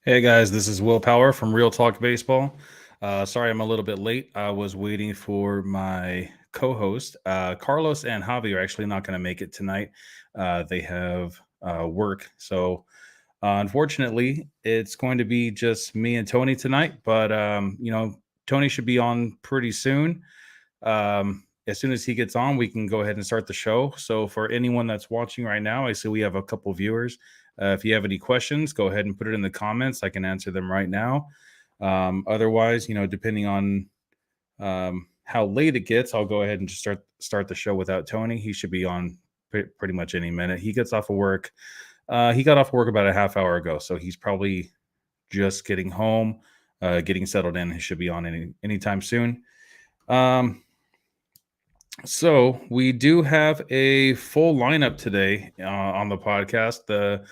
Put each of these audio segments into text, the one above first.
Hey guys, this is Will Power from Real Talk Baseball. Sorry I'm a little bit late. I was waiting for my co-host. Carlos and Javi are actually not going to make it tonight. They have work. So unfortunately, it's going to be just me and Tony tonight. But, Tony should be on pretty soon. As soon as he gets on, we can go ahead and start the show. So, for anyone that's watching right now, I see we have a couple viewers. If you have any questions, go ahead and put it in the comments. I can answer them right now. Otherwise, depending on how late it gets, I'll go ahead and just start the show without Tony. He should be on pretty much any minute. He gets off of work. He got off work about a half hour ago, so he's probably just getting home, getting settled in. He should be on anytime soon. So we do have a full lineup today on the podcast. The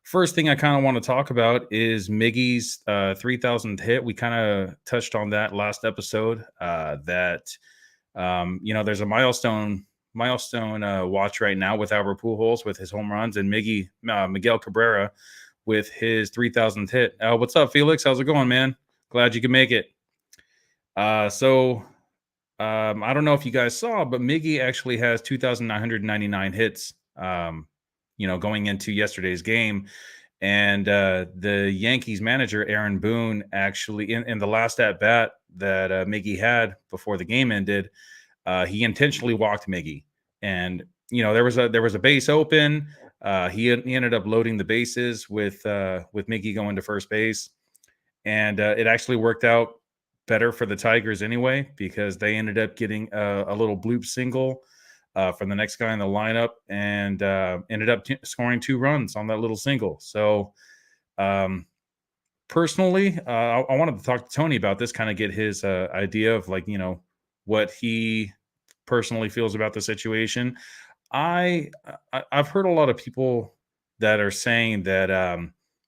first thing I kind of want to talk about is Miggy's 3,000th hit. We kind of touched on that last episode. There's a milestone watch right now with Albert Pujols with his home runs, and Miguel Cabrera with his 3,000th hit. What's up, Felix? How's it going, man? Glad you could make it. I don't know if you guys saw, but Miggy actually has 2,999 hits, going into yesterday's game. And the Yankees manager, Aaron Boone, actually, in the last at-bat that Miggy had before the game ended, he intentionally walked Miggy. And, there was a base open. He ended up loading the bases with Miggy going to first base. And it actually worked out better for the Tigers anyway, because they ended up getting a little bloop single from the next guy in the lineup, and ended up scoring 2 runs on that little single. So personally, I wanted to talk to Tony about this, kind of get his idea of what he personally feels about the situation. I've heard a lot of people that are saying that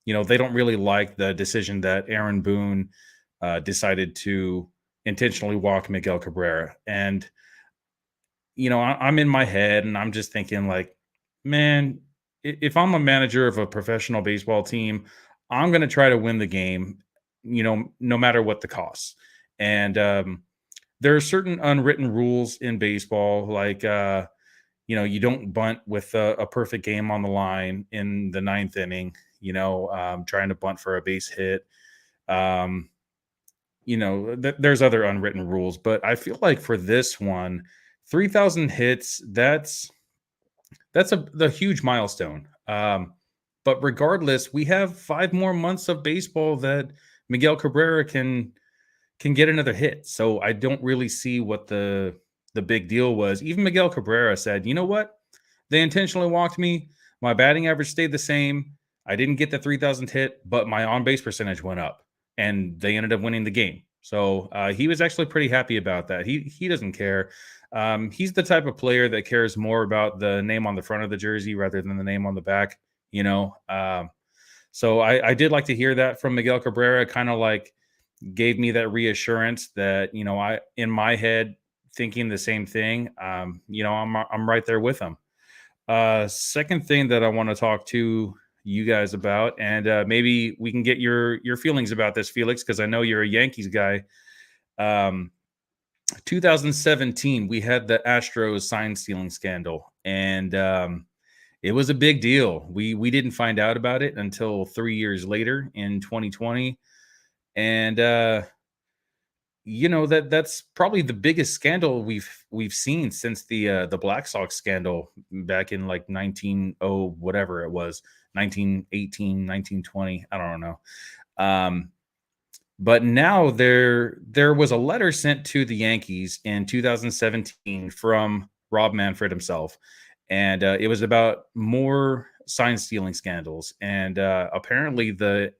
they don't really like the decision that Aaron Boone decided to intentionally walk Miguel Cabrera. And, I'm in my head and I'm just thinking like, man, if I'm a manager of a professional baseball team, I'm going to try to win the game, no matter what the costs. And there are certain unwritten rules in baseball, like, you don't bunt with a perfect game on the line in the 9th inning, trying to bunt for a base hit. There's other unwritten rules, but I feel like for this one, 3,000 hits, that's the huge milestone. But regardless, we have 5 more months of baseball that Miguel Cabrera can get another hit. So I don't really see what the big deal was. Even Miguel Cabrera said, you know what? They intentionally walked me. My batting average stayed the same. I didn't get the 3,000th hit, but my on-base percentage went up, and they ended up winning the game. So he was actually pretty happy about that. He doesn't care. He's the type of player that cares more about the name on the front of the jersey rather than the name on the back, So I did like to hear that from Miguel Cabrera, kind of like gave me that reassurance that, I, in my head, thinking the same thing, I'm right there with him. Second thing that I want to talk to you guys about, and maybe we can get your feelings about this, Felix, because I know you're a Yankees guy. 2017, we had the Astros sign stealing scandal, and it was a big deal. We didn't find out about it until 3 years later in 2020, and that's probably the biggest scandal we've seen since the Black Sox scandal back in like 19 whatever it was, 1918, 1920, I don't know. But now there was a letter sent to the Yankees in 2017 from Rob Manfred himself, and it was about more sign stealing scandals. And apparently the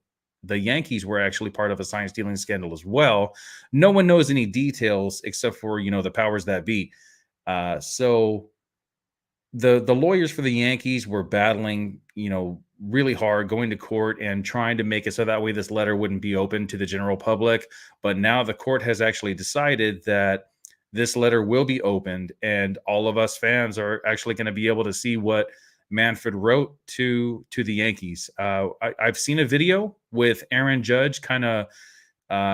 Yankees were actually part of a sign stealing scandal as well. No one knows any details except for the powers that be. So the lawyers for the Yankees were battling, really hard, going to court and trying to make it so that way this letter wouldn't be open to the general public. But now the court has actually decided that this letter will be opened, and all of us fans are actually going to be able to see what Manfred wrote to the Yankees. I've seen a video with Aaron Judge kind of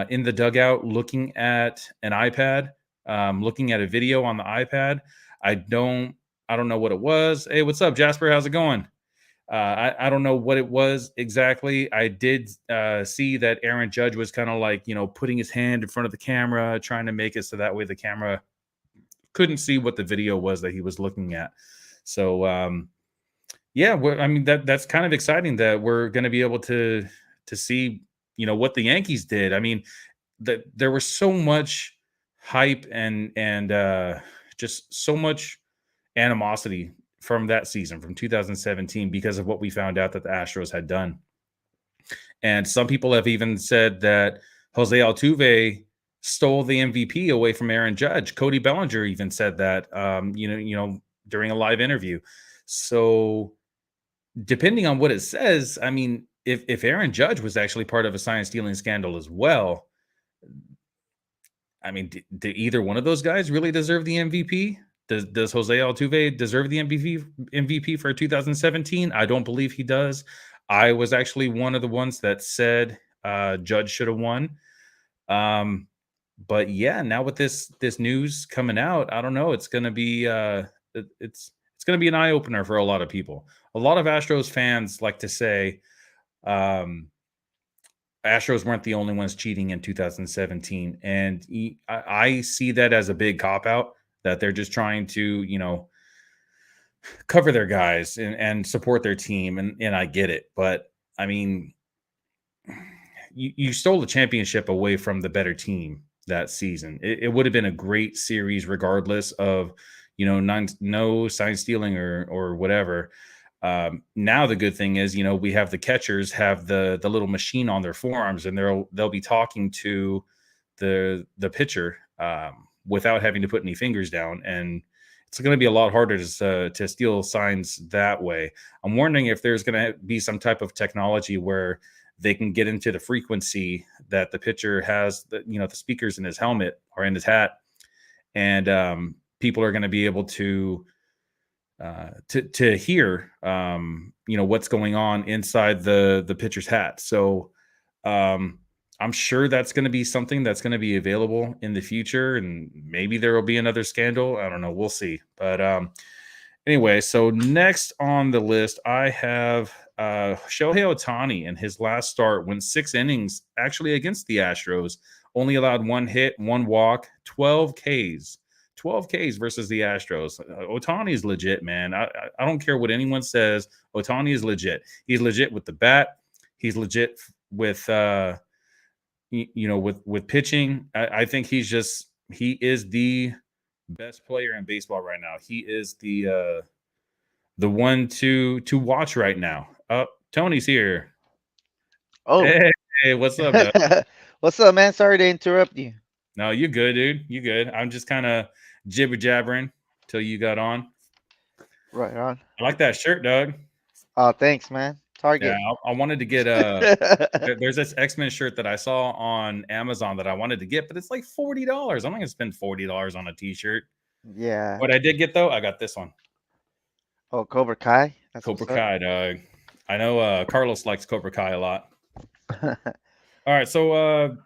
in the dugout looking at an iPad, looking at a video on the iPad. I don't know what it was. Hey, what's up, Jasper? How's it going? I don't know what it was exactly. I did see that Aaron Judge was kind of like, putting his hand in front of the camera, trying to make it so that way the camera couldn't see what the video was that he was looking at. So, yeah, I mean, that's kind of exciting that we're going to be able to see, what the Yankees did. I mean, there was so much hype and just so much animosity from that season, from 2017, because of what we found out that the Astros had done. And some people have even said that Jose Altuve stole the MVP away from Aaron Judge. Cody Bellinger even said that, during a live interview. So depending on what it says, I mean, if Aaron Judge was actually part of a sign stealing scandal as well, I mean, do either one of those guys really deserve the MVP? Does Jose Altuve deserve the MVP for 2017? I don't believe he does. I was actually one of the ones that said Judge should have won. But yeah, now with this news coming out, I don't know. It's going to be it's going to be an eye opener for a lot of people. A lot of Astros fans like to say Astros weren't the only ones cheating in 2017, and I see that as a big cop out, that they're just trying to cover their guys and support their team, and I get it, but I mean, you stole the championship away from the better team that season. It would have been a great series regardless of no sign stealing or whatever. Now the good thing is, we have the catchers have the little machine on their forearms, and they'll be talking to the pitcher without having to put any fingers down, and it's going to be a lot harder to steal signs that way. I'm wondering if there's going to be some type of technology where they can get into the frequency that the pitcher has, the speakers in his helmet or in his hat, and people are going to be able to hear what's going on inside the pitcher's hat. So I'm sure that's going to be something that's going to be available in the future, and maybe there will be another scandal. I don't know. We'll see. But anyway, so next on the list, I have Shohei Ohtani. In his last start, went 6 innings actually against the Astros, only allowed 1 hit, 1 walk, 12 Ks. 12 Ks versus the Astros. Ohtani is legit, man. I don't care what anyone says. Ohtani is legit. He's legit with the bat. He's legit with with pitching. I think he is the best player in baseball right now. He is the one to watch right now. Tony's here. Oh, Hey, what's up, Doug? what's up, man? Sorry to interrupt you. No, you good, dude. You good. I'm just kind of jibber jabbering till you got on. Right on. I like that shirt, Doug. Oh, thanks, man. Yeah, Target. I wanted to get there's this X-Men shirt that I saw on Amazon that I wanted to get, but it's like $40. I'm not gonna spend $40 on a t-shirt. Yeah. What I did get though, I got this one. Oh, Cobra Kai. That's Cobra what's up. Kai, Doug. I know Carlos likes Cobra Kai a lot. All right, so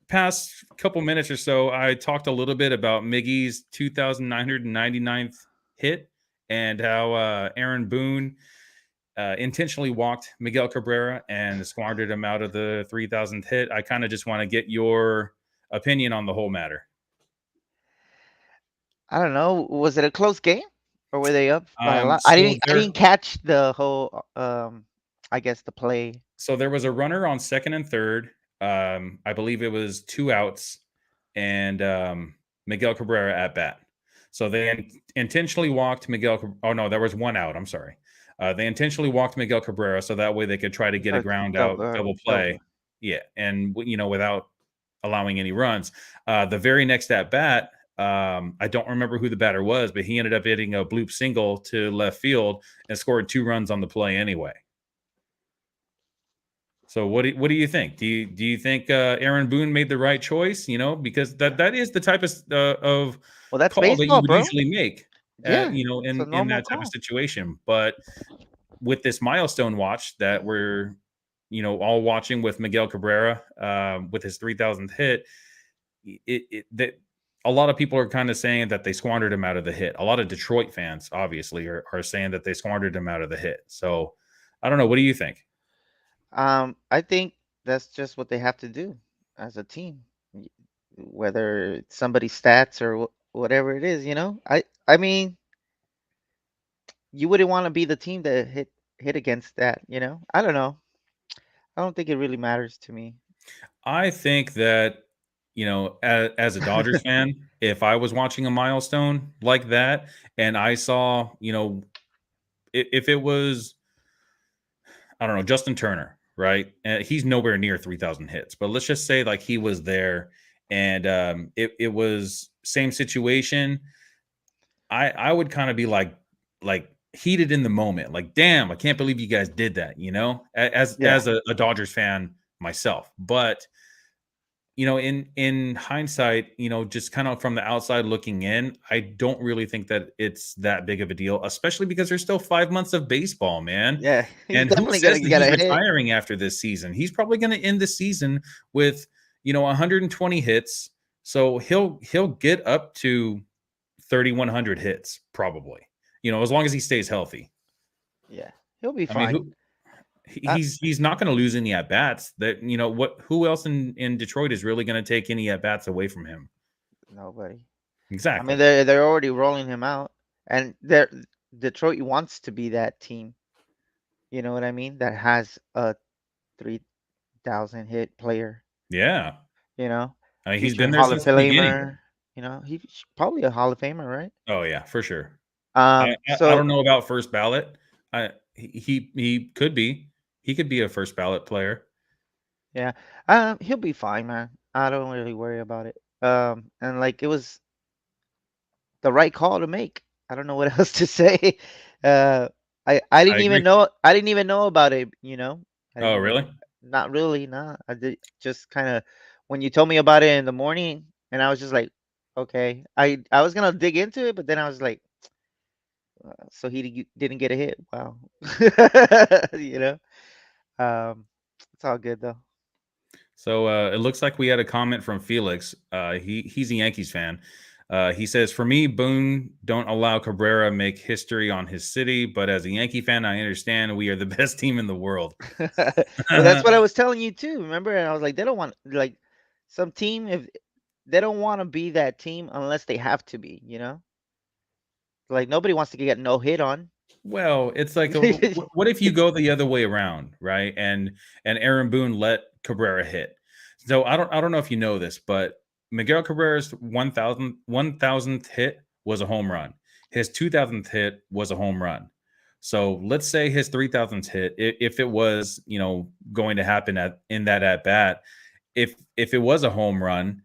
past couple minutes or so, I talked a little bit about Miggy's 2,999th hit and how Aaron Boone intentionally walked Miguel Cabrera and squandered him out of the 3,000th hit. I kind of just want to get your opinion on the whole matter. I don't know. Was it a close game, or were they up by a lot? I So didn't. I didn't catch the whole. I guess the play. So there was a runner on second and third. I believe it was 2 outs, and Miguel Cabrera at bat. So they intentionally walked Miguel. Oh no, there was 1 out. I'm sorry. They intentionally walked Miguel Cabrera so that way they could try to get a ground out double play. Double. Yeah, and without allowing any runs. The very next at bat, I don't remember who the batter was, but he ended up hitting a bloop single to left field and scored 2 runs on the play anyway. So what do you think? Do you think Aaron Boone made the right choice? Because that is the type of Well, that's call that you baseball, would bro. usually make, Yeah, it's a in normal that type of call. situation. But with this milestone watch that we're all watching with Miguel Cabrera with his 3,000th hit, that a lot of people are kind of saying that they squandered him out of the hit. A lot of Detroit fans, obviously, are saying that they squandered him out of the hit. So I don't know. What do you think? I think that's just what they have to do as a team, Y- whether it's somebody's stats or whatever it is, you know. I mean, you wouldn't want to be the team that hit against that, you know. I don't know. I don't think it really matters to me. I think that, as a Dodgers fan, if I was watching a milestone like that and I saw, if it was, I don't know, Justin Turner, right? He's nowhere near 3,000 hits, but let's just say like he was there and it was same situation. I would kind of be like heated in the moment, like, damn, I can't believe you guys did that, Yeah. as a Dodgers fan myself. But in hindsight, just kind of from the outside looking in, I don't really think that it's that big of a deal, especially because there's still 5 months of baseball, man. Yeah, he's And who definitely says gonna that get he's a hit. retiring after this season? He's probably going to end the season with 120 hits, so he'll get up to 3,100 hits probably. As long as he stays healthy. Yeah, he'll be I mean, fine. Uh, he's not going to lose any at bats. That who else in Detroit is really going to take any at bats away from him? Nobody. I mean, Exactly. they're already rolling him out, and Detroit wants to be that team. You know what I mean? That has a 3,000 hit player. Yeah. You know, I mean, he's future been there Hall of since the beginning. Famer. You know, he's probably a Hall of Famer, right? Oh yeah, for sure. I So don't know about first ballot. He could be. He could be a first ballot player. yeah, he'll be fine, man. I don't really worry about it. And like it was the right call to make. I don't know what else to say. Uh, I I didn't even agree. know about it. You know, I Oh didn't even really? know. Not really, nah. I did just kind of when you told me about it in the morning, and I was just like, okay. I was gonna dig into it, but then I was like, so didn't get a hit. Wow. You know. It's all good though. So it looks like we had a comment from Felix. He's a Yankees fan. He says, "For me, Boone don't allow Cabrera make history on his city, but as a Yankee fan, I understand we are the best team in the world." Well, that's what I was telling you too. Remember? And I was like, they don't want like some team if they don't want to be that team unless they have to be. You know, like nobody wants to get no hit on. Well, it's like, what if you go the other way around, right? And Aaron Boone let Cabrera hit. So I don't know if you know this, but Miguel Cabrera's 1,000th hit was a home run. His 2,000th hit was a home run. So let's say his 3,000th hit, if it was going to happen in that at bat, if it was a home run,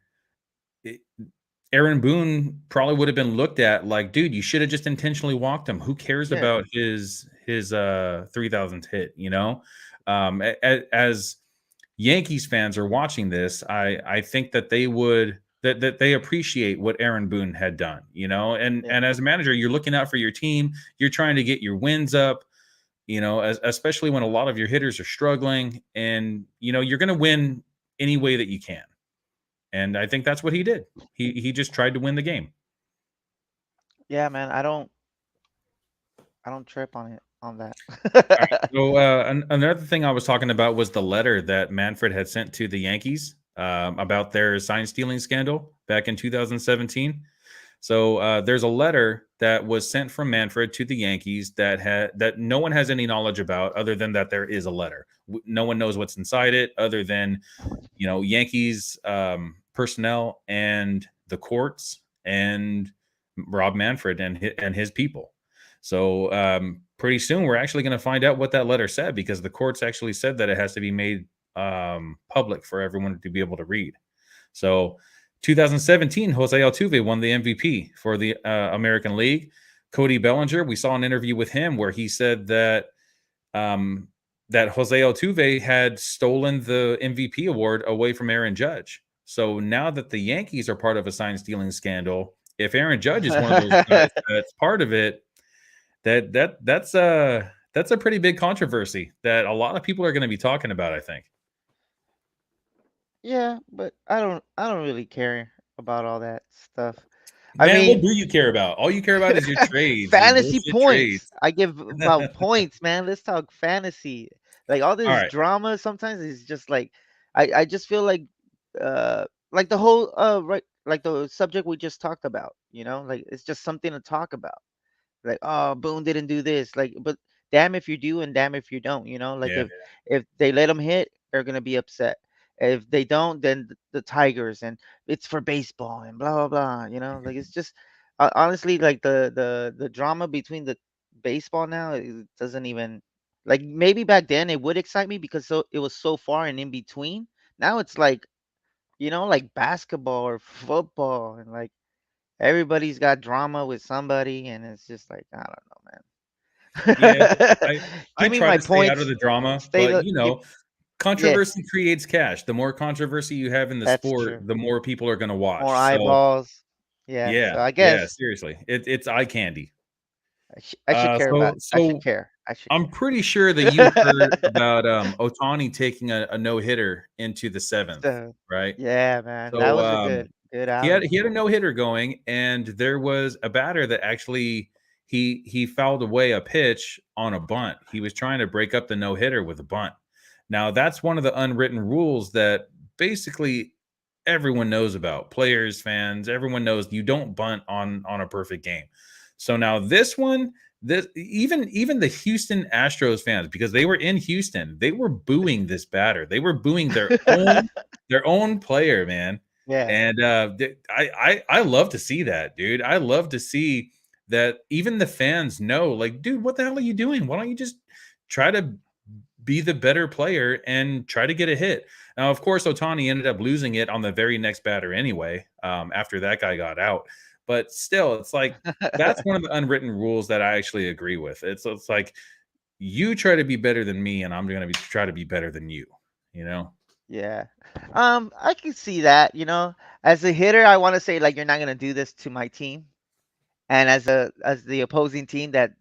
Aaron Boone probably would have been looked at like, dude, you should have just intentionally walked him. Who cares Yeah, about his 3,000th hit? As Yankees fans are watching this, I think that they would that they appreciate what Aaron Boone had done. And yeah, and as a manager, you're looking out for your team. You're trying to get your wins up. Especially when a lot of your hitters are struggling, and you're going to win any way that you can. And I think that's what he did. He just tried to win the game. yeah, man. I don't trip on it on that. All right. So another thing I was talking about was the letter that Manfred had sent to the Yankees about their sign stealing scandal back in 2017. So there's a letter that was sent from Manfred to the Yankees that no one has any knowledge about, other than that there is a letter. No one knows what's inside it, other than Yankees personnel and the courts and Rob Manfred and his people. So pretty soon we're actually going to find out what that letter said, because the courts actually said that it has to be made public for everyone to be able to read. So 2017, Jose Altuve won the MVP for the American League. Cody Bellinger, we saw an interview with him where he said that that Jose Altuve had stolen the MVP award away from Aaron Judge. So now that the Yankees are part of a sign stealing scandal, if Aaron Judge is one of those guys that's part of it, That's a pretty big controversy that a lot of people are going to be talking about, I think. Yeah, but I don't really care about all that stuff. I Man, what mean, do you care about? All you care about is your trades, your fantasy bullshit points. trades. I give about points, man. Let's talk fantasy. Like all All this right. drama sometimes is just like I just feel like the whole right like the subject we just talked about, like it's just something to talk about. Like, oh, Boone didn't do this. Like, but damn if you do and damn if you don't. Like Yeah. if they let them hit, they're gonna be upset. If they don't, then the Tigers and it's for baseball and blah blah blah. Like it's just honestly like the drama between the baseball now it doesn't even like maybe back then it would excite me because it was so far and in between. Now it's like like basketball or football and like everybody's got drama with somebody, and it's just like, I Yeah. don't know, man. I Give me try my to stay out of points. the drama, Stay but the give. Yeah, controversy creates cash. The more controversy you have in the that's sport, true. the more people are going to More watch. So, eyeballs. Yeah, yeah, so I yeah, guess seriously. It's eye candy. I should care about. I should So care. I should I'm pretty sure that you heard care. about Otani taking a no-hitter into the 7th, So, right? yeah, man, that So was a good he had outing. he had a no-hitter going, and there was a batter that actually he fouled away a pitch on a bunt. He was trying to break up the no-hitter with a bunt. Now, that's one of the unwritten rules that basically everyone knows about. Players, fans, everyone knows you don't bunt on a perfect game. So now this one, this even the Houston Astros fans, because they were in Houston, they were booing this batter. They were booing their own player, man. Yeah. And I love to see that, dude. I love to see that even the fans know, like, dude, what the hell are you doing? Why don't you just try to be the better player and try to get a hit? Now, of course, Otani ended up losing it on the very next batter anyway, after that guy got out. But still, it's like that's one of the unwritten rules that I actually agree with. It's like you try to be better than me, and I'm going to try to be better than you. You know? Yeah. I can see that, as a hitter, I want to say like you're not gonna do this to my team. And as the opposing team that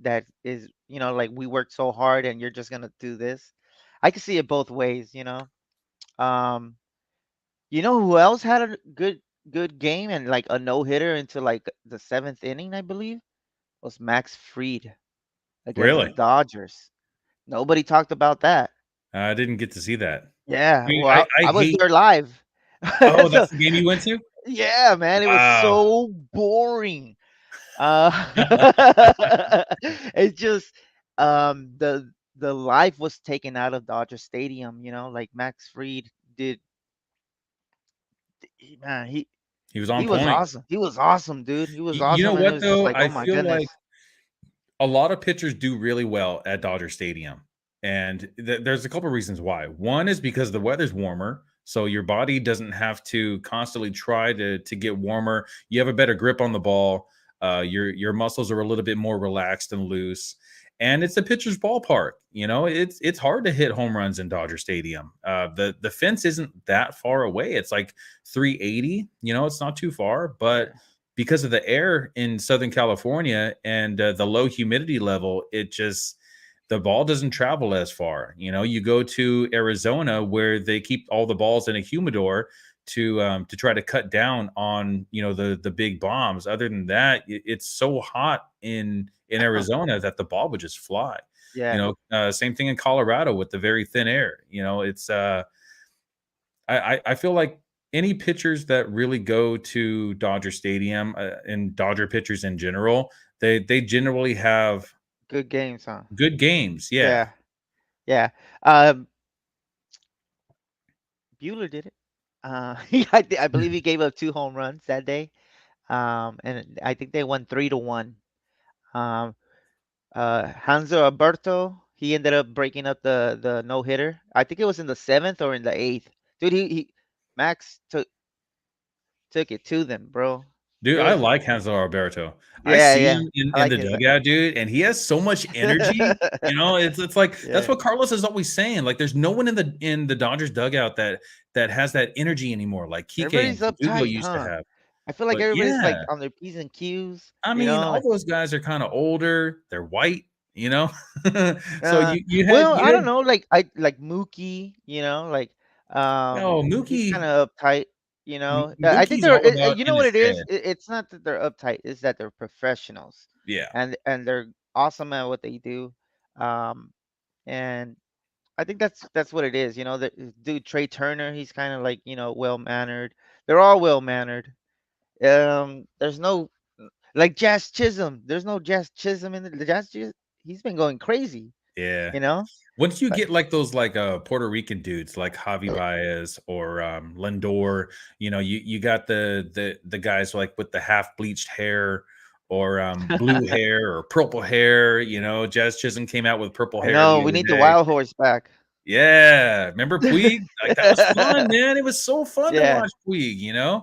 is, like we worked so hard and you're just gonna do this. I can see it both ways. Um, who else had a good game and like a no hitter into like the seventh inning, I believe, was Max Fried against the Really? Dodgers. Nobody talked about that. I didn't get to see that. Yeah, Dude, well, I I was hate. there live. Oh, So that's the game you went to? yeah, man, it was Wow. so boring. Uh, it's just the life was taken out of Dodger Stadium. Like Max Fried did. Man, He was on he was point. awesome. He was awesome, dude. He was You know awesome, and it what was just though? like, oh I my feel like goodness. a lot of pitchers do really well at Dodger Stadium, and there's a couple reasons why. One is because the weather's warmer, so your body doesn't have to constantly try to get warmer. You have a better grip on the ball. Your muscles are a little bit more relaxed and loose, and it's a pitcher's ballpark. It's hard to hit home runs in Dodger Stadium. The fence isn't that far away. It's like 380. It's not too far, but Yeah. because of the air in Southern California and the low humidity level, the ball doesn't travel as far. You go to Arizona where they keep all the balls in a humidor to try to cut down on the big bombs. Other than that, it's so hot in Arizona that the ball would just fly. Yeah. Same thing in Colorado with the very thin air. It's I feel like any pitchers that really go to Dodger Stadium, and Dodger pitchers in general, they generally have Good games, huh? good games. Yeah. Yeah. Yeah. Um, Bueller did it. I believe he gave up 2 home runs that day. And I think they won 3-1. Um, Hanser Alberto, he ended up breaking up the no hitter. I think it was in the seventh or in the eighth. Dude, he Max took it to them, bro. Dude, It I was like Hansel Alberto. I yeah, see yeah. him in, I in like the his dugout, dude, and he has so much energy. It's like that's yeah. what Carlos is always saying. Like, there's no one in the Dodgers dugout that has that energy anymore, like Kike Everybody's and Verdugo uptight, used to huh? have. I feel like But everybody's like yeah, on their P's and Q's, I mean, all like those guys are kind of older. They're white. you know. So Uh, you well, I don't had know, like I like Mookie, like no he's kind Mookie. of uptight, you know. I think Mookie's they're all about you in know what his it is? head. It's not that they're uptight, it's that they're professionals, Yeah, and they're awesome at what they do. Um, and I think that's what it is, you know. The dude Trey Turner, he's kind of like, well mannered. They're all well mannered. There's no like Jazz Chisholm. There's no Jazz Chisholm in the Jazz. He's been going crazy, yeah. you know. Once you Like, get like those like Puerto Rican dudes like Javi Baez or Lindor, you got the guys like with the half bleached hair or blue hair or purple hair. Jazz Chisholm came out with purple I hair know the we other need the day. wild horse back. Yeah, remember Puig? Like that was fun, man. It was so fun to Yeah, watch Puig.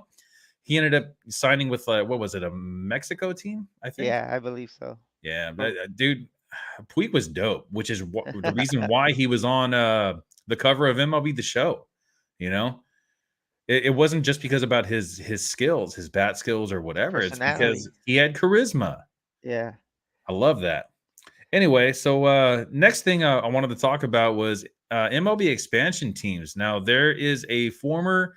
He ended up signing with what was it, a Mexico team, I think. yeah, I believe so. Yeah, Or- dude, Puig was dope, which is the reason why he was on the cover of MLB The Show. You know, it wasn't just because about his skills, his bat skills or whatever. It's because Personality. he had charisma. Yeah. I love that. Anyway, so next thing I wanted to talk about was MLB expansion teams. Now there is a former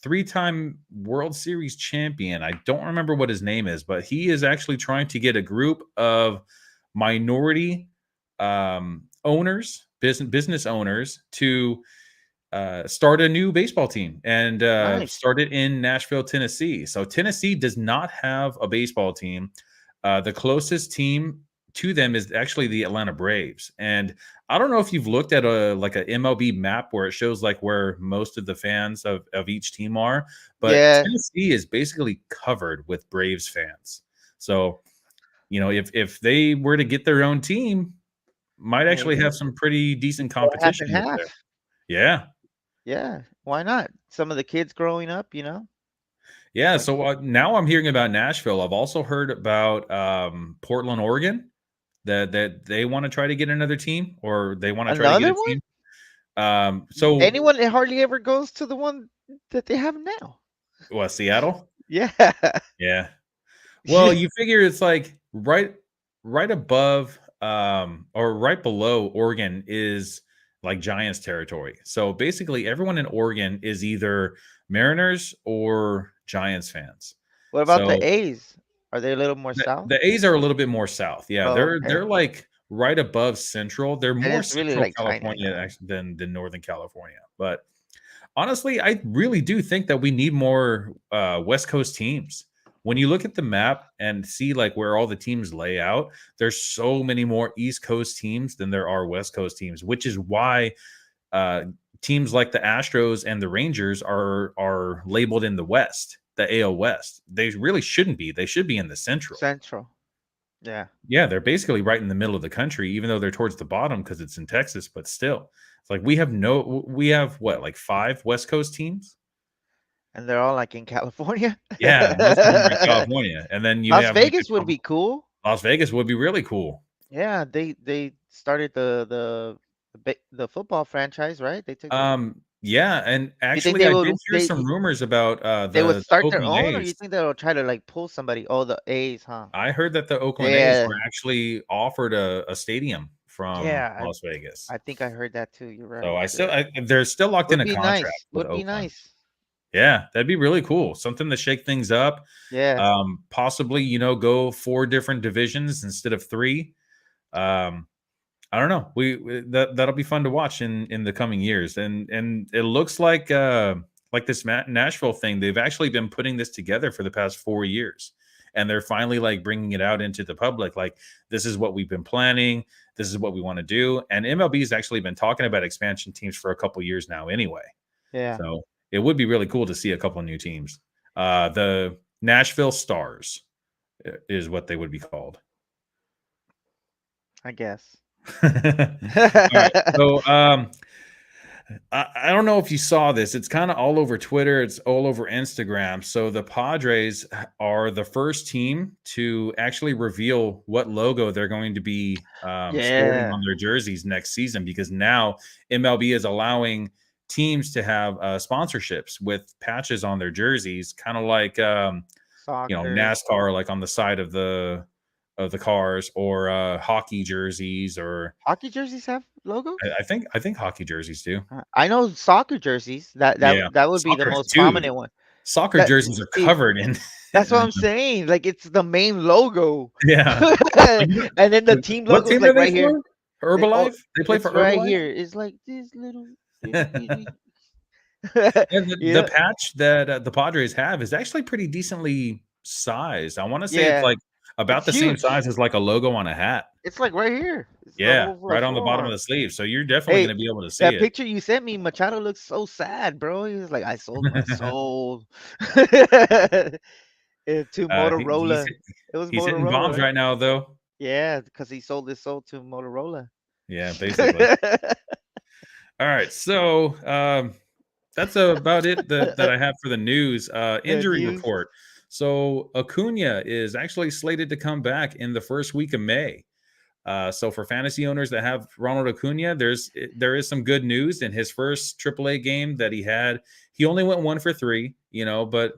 three-time World Series champion. I don't remember what his name is, but he is actually trying to get a group of minority owners, business owners, to start a new baseball team and Nice. start it in Nashville, Tennessee. So Tennessee does not have a baseball team. The closest team to them is actually the Atlanta Braves. And I don't know if you've looked at a MLB map where it shows like where most of the fans of each team are, but Yeah, Tennessee is basically covered with Braves fans. So, if they were to get their own team, might actually maybe. have some pretty decent Or half and competition over there. half. Yeah. Yeah. Why not? Some of the kids growing up, Yeah, like so now I'm hearing about Nashville. I've also heard about Portland, Oregon, that they want to try to get another team, or they want to try to get another a one. team. So Anyone that hardly ever goes to the one that they have now. what, Seattle? Yeah. Yeah. Well, you figure it's like right above or right below Oregon is like Giants territory. So basically everyone in Oregon is either Mariners or Giants fans. What about the So A's? Are they a little more south? the A's are a little bit more south. Yeah, Oh, they're okay. like right above Central. They're And more it's really Central like tiny, I California know. actually than Northern California. But honestly, I really do think that we need more West Coast teams. When you look at the map and see like where all the teams lay out, there's so many more East Coast teams than there are West Coast teams, which is why uh, teams like the Astros and the Rangers are labeled in the West, the AL West. They really shouldn't be. They should be in the Central. Central. Yeah. Yeah, they're basically right in the middle of the country, even though they're towards the bottom because it's in Texas. But still, it's like we have what, like 5 West Coast teams? And they're all like in California. Yeah, most of them are in California, and then you Las have like a Vegas would couple. be cool. Las Vegas would be really cool. Yeah, they started the football franchise, right? They took the. Yeah, and You think actually, they I would did hear some rumors about they would the start their Oakland own, or you A's. think they'll try to like pull somebody? Oh, the A's, huh? I heard that the Oakland A's Yeah, were actually offered a stadium from yeah. Las Vegas. I think I heard that too. You're So right. I still, they're still locked in Would a be contract nice. with Would be Oakland. nice. Yeah, that'd be really cool. Something to shake things up. Yeah, Possibly, go 4 different divisions instead of 3. Um, I don't know. That'll be fun to watch in the coming years. And it looks like this Nashville thing. They've actually been putting this together for the past 4 years, and they're finally like bringing it out into the public. Like, this is what we've been planning. This is what we want to do. And MLB has actually been talking about expansion teams for a couple years now, anyway. yeah. So it would be really cool to see a couple of new teams. The Nashville Stars is what they would be called. I guess. All right. So I don't know if you saw this. It's kind of all over Twitter. It's all over Instagram. So the Padres are the first team to actually reveal what logo they're going to be sporting Yeah, on their jerseys next season, because now MLB is allowing teams to have sponsorships with patches on their jerseys, kind of like soccer. NASCAR, like on the side of of the cars, or hockey jerseys, or Hockey jerseys have logos? I think hockey jerseys do. I know soccer jerseys. Yeah, That would be the soccer, most dude. prominent one. Soccer That jerseys are see, covered in. that's what I'm saying. Like it's the main logo, Yeah. and then the team What logo's team are like they right here. for? Oh, Herbalife? They play for it's right Herbalife? here. It's like this little itty bitty. And You the know? patch that the Padres have is actually pretty decently sized. I want to say it's Yeah, like about it's the same huge. size as like a logo on a hat. It's like right here. It's the Yeah, whole right on the bottom of forearm. the sleeve. So you're definitely Hey, going to be able to see that it. picture you sent me, Machado looks so sad, bro. He was like, "I sold my soul." To He's Motorola. It was he's hitting Motorola, bombs right? right now, though. Yeah, because he sold his soul to Motorola. Yeah, basically. All right, so that's about it that I have for the news. The Injury news. report. So Acuna is actually slated to come back in the first week of May. So for fantasy owners that have Ronald Acuna, there is some good news. In his first AAA game that he had, he only went 1 for 3. But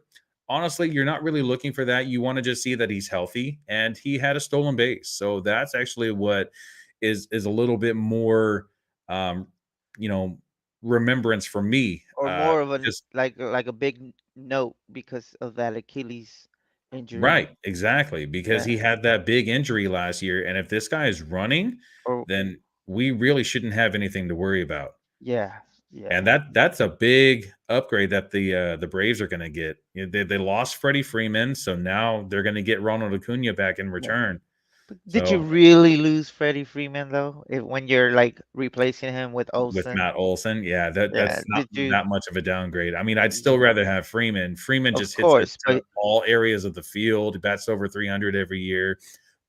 honestly, you're not really looking for that. You want to just see that he's healthy, and he had a stolen base. So that's actually what is a little bit more, um, you know, remembrance for me. Or more of Just like a big note because of that Achilles injury. right, exactly, because Yeah. he had that big injury last year, and if this guy is running, Or then we really shouldn't have anything to worry about. yeah, And yeah, that's a big upgrade that the Braves are going to get. They lost Freddie Freeman, so now they're going to get Ronald Acuna back in yeah. return. But did you So really lose Freddie Freeman though? When you're like replacing him with with Olsen? Matt Olson, yeah, Yeah. that's not Did you? that much of a downgrade. I mean, I'd still rather have Freeman. Freeman Of just hits it course, to but all areas of the field. He bats over 300 every year,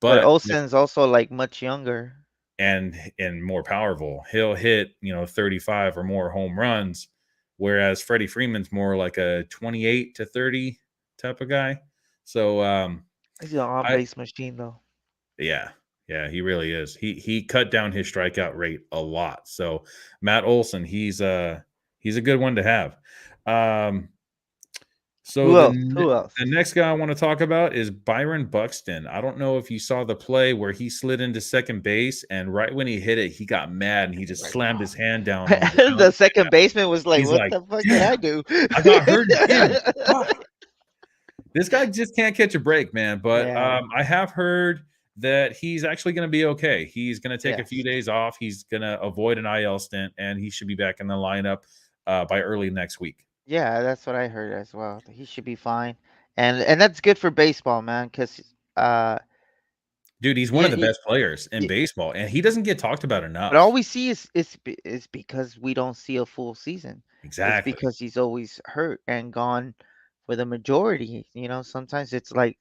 but but Olsen's also like much younger. and more powerful. He'll hit, 35 or more home runs, whereas Freddie Freeman's more like a 28 to 30 type of guy. So He's an on I base machine though. yeah, yeah, he really is. He cut down his strikeout rate a lot. So Matt Olson, he's a good one to have. Um so Who else? Who else? the next guy I want to talk about is Byron Buxton. I don't know if you saw the play where he slid into second base, and right when he hit it, he got mad and he just Like, slammed oh. his hand down on the ground. The second baseman was like, He's "What like, the fuck did I "Damn, do?" I got hurt again. Fuck." This guy just can't catch a break, man. But Yeah. I have heard that he's actually going to be okay. He's going to take a few Yes. days off. He's going to avoid an IL stint, and he should be back in the lineup by early next week. Yeah, that's what I heard as well. He should be fine, and that's good for baseball, man. Because uh, Dude, he's one yeah, of the best players in baseball, and he doesn't get talked about but all enough. we see is because we don't see a full season. It's Exactly. because he's always hurt and gone for the majority. Sometimes it's like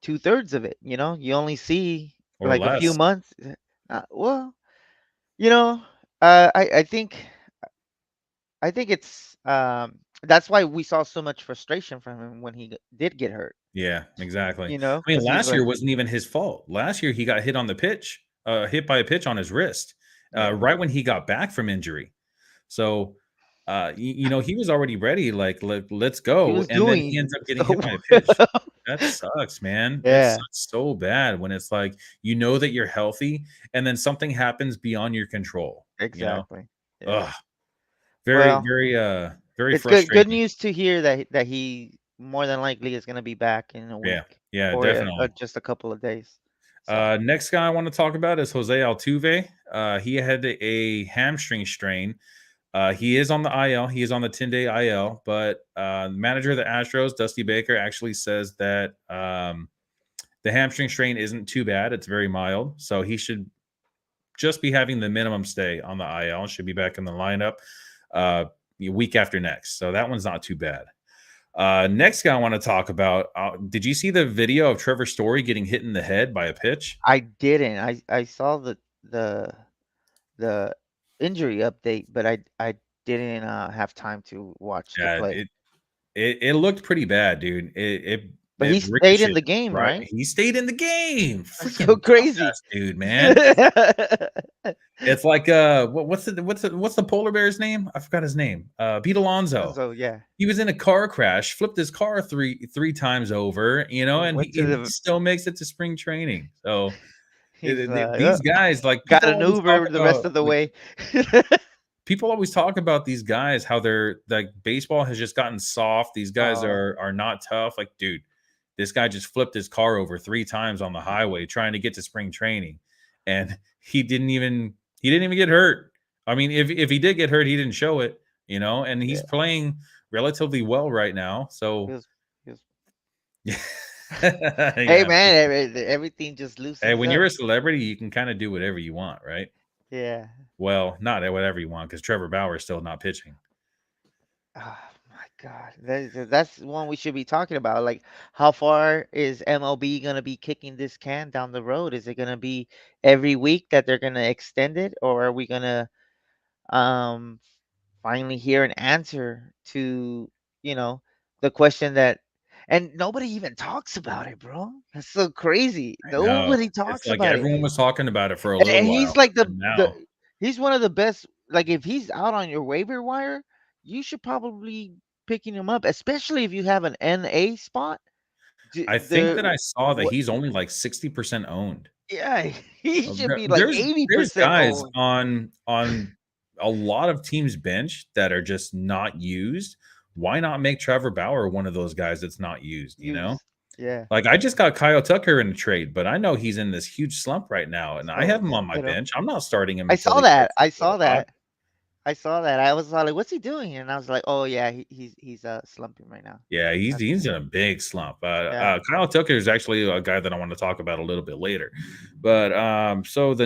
2/3 of it. You only see Or like a few less. months. Well, you know, I think it's that's why we saw so much frustration from him when he did get hurt. Yeah, exactly. I mean, Because he's last year like, wasn't even his fault. Last year he got hit on the pitch, hit by a pitch on his wrist, yeah, right when he got back from injury. So, he was already ready, like, let's he go, was and then he doing ends up getting so hit by a pitch. well. That sucks, man. It Yeah, sucks so bad when it's like, that you're healthy, and then something happens beyond your control, you know? exactly. Yeah. Ugh, very, Well, very, very it's good frustrating. news to hear that he more than likely is gonna be back in a Yeah, week yeah, or definitely. just a couple of days. So, Next guy I want to talk about is Jose Altuve. He had a hamstring strain. He is on the IL. He is on the 10-day IL, but manager of the Astros, Dusty Baker, actually says that the hamstring strain isn't too bad. It's very mild. So he should just be having the minimum stay on the IL and should be back in the lineup week after next. So that one's not too bad. Next guy I want to talk about. Did you see the video of Trevor Story getting hit in the head by a pitch? I didn't. I saw the the injury update, but I didn't have time to watch the Yeah, play. it looked pretty bad, dude. But he It stayed in ricocheted the game, right. right? He stayed in the game. That's so Freaking tough crazy. ass dude, man. It's like what's the polar bear's name? I forgot his name. Pete Alonso. So yeah, He was in a car crash, flipped his car three times over, and went to he the. still makes it to spring training. So He's these guys, like got people an always talk Uber the rest about, of the like way. people always talk about these guys, how they're like baseball has just gotten soft. These guys Oh are not tough. Like, dude, this guy just flipped his car over three times on the highway trying to get to spring training, and he didn't even get hurt. I mean, if he did get hurt, he didn't show it, and he's yeah, playing relatively well right now. he So was. He was. Hey yeah, man, everything just hey, loosens when up. you're a celebrity, you can kind of do whatever you want, right? Yeah. Well, not whatever you want because Trevor Bauer is still not pitching. Oh my God, that's one we should be talking about. Like, how far is MLB gonna be kicking this can down the road? Is it gonna be every week that they're gonna extend it, or are we gonna um finally hear an answer to, you know, the question that, and nobody even talks about it, bro. That's so crazy. I know. Nobody It's talks like about it. everyone was talking about it for a And little he's while, like and now he's one of the best. Like, if he's out on your waiver wire, you should probably picking him up, especially if you have an NA spot. I think that The I saw that what? he's only like 60% owned. Yeah, he should There be like eighty there's percent guys owned. on a lot of teams' bench that are just not used. Why not make Trevor Bauer one of those guys that's not used, you know? Use. Yeah. Like, I just got Kyle Tucker in a trade, but I know he's in this huge slump right now, and I So have him on my sit him. bench. I'm not starting him I until saw he that. starts I to get saw hot. that. I saw that. I was like, "What's he doing?" And I was like, "Oh yeah, he's slumping right now." Yeah, he's That's he's in a big slump. yeah. Kyle Tucker is actually a guy that I want to talk about a little bit later. But so um,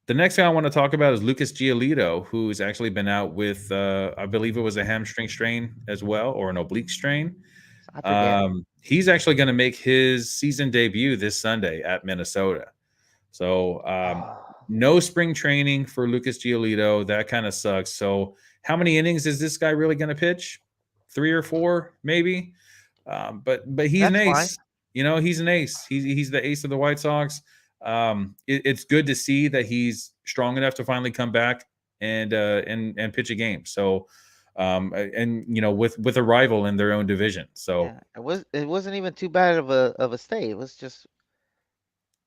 the next guy I want to talk about is Lucas Giolito, who's actually been out with I believe it was a hamstring strain as well, or an oblique strain. I forget. He's actually going to make his season debut this Sunday at Minnesota. So Oh, no spring training for Lucas Giolito. That kind of sucks. So how many innings is this guy really going to pitch? 3 or 4, maybe. But he's an that's fine. ace. He's an ace. He's the ace of the White Sox. It's good to see that he's strong enough to finally come back and pitch a game. So and with a rival in their own division. So Yeah, it wasn't even too bad of a stay. It was just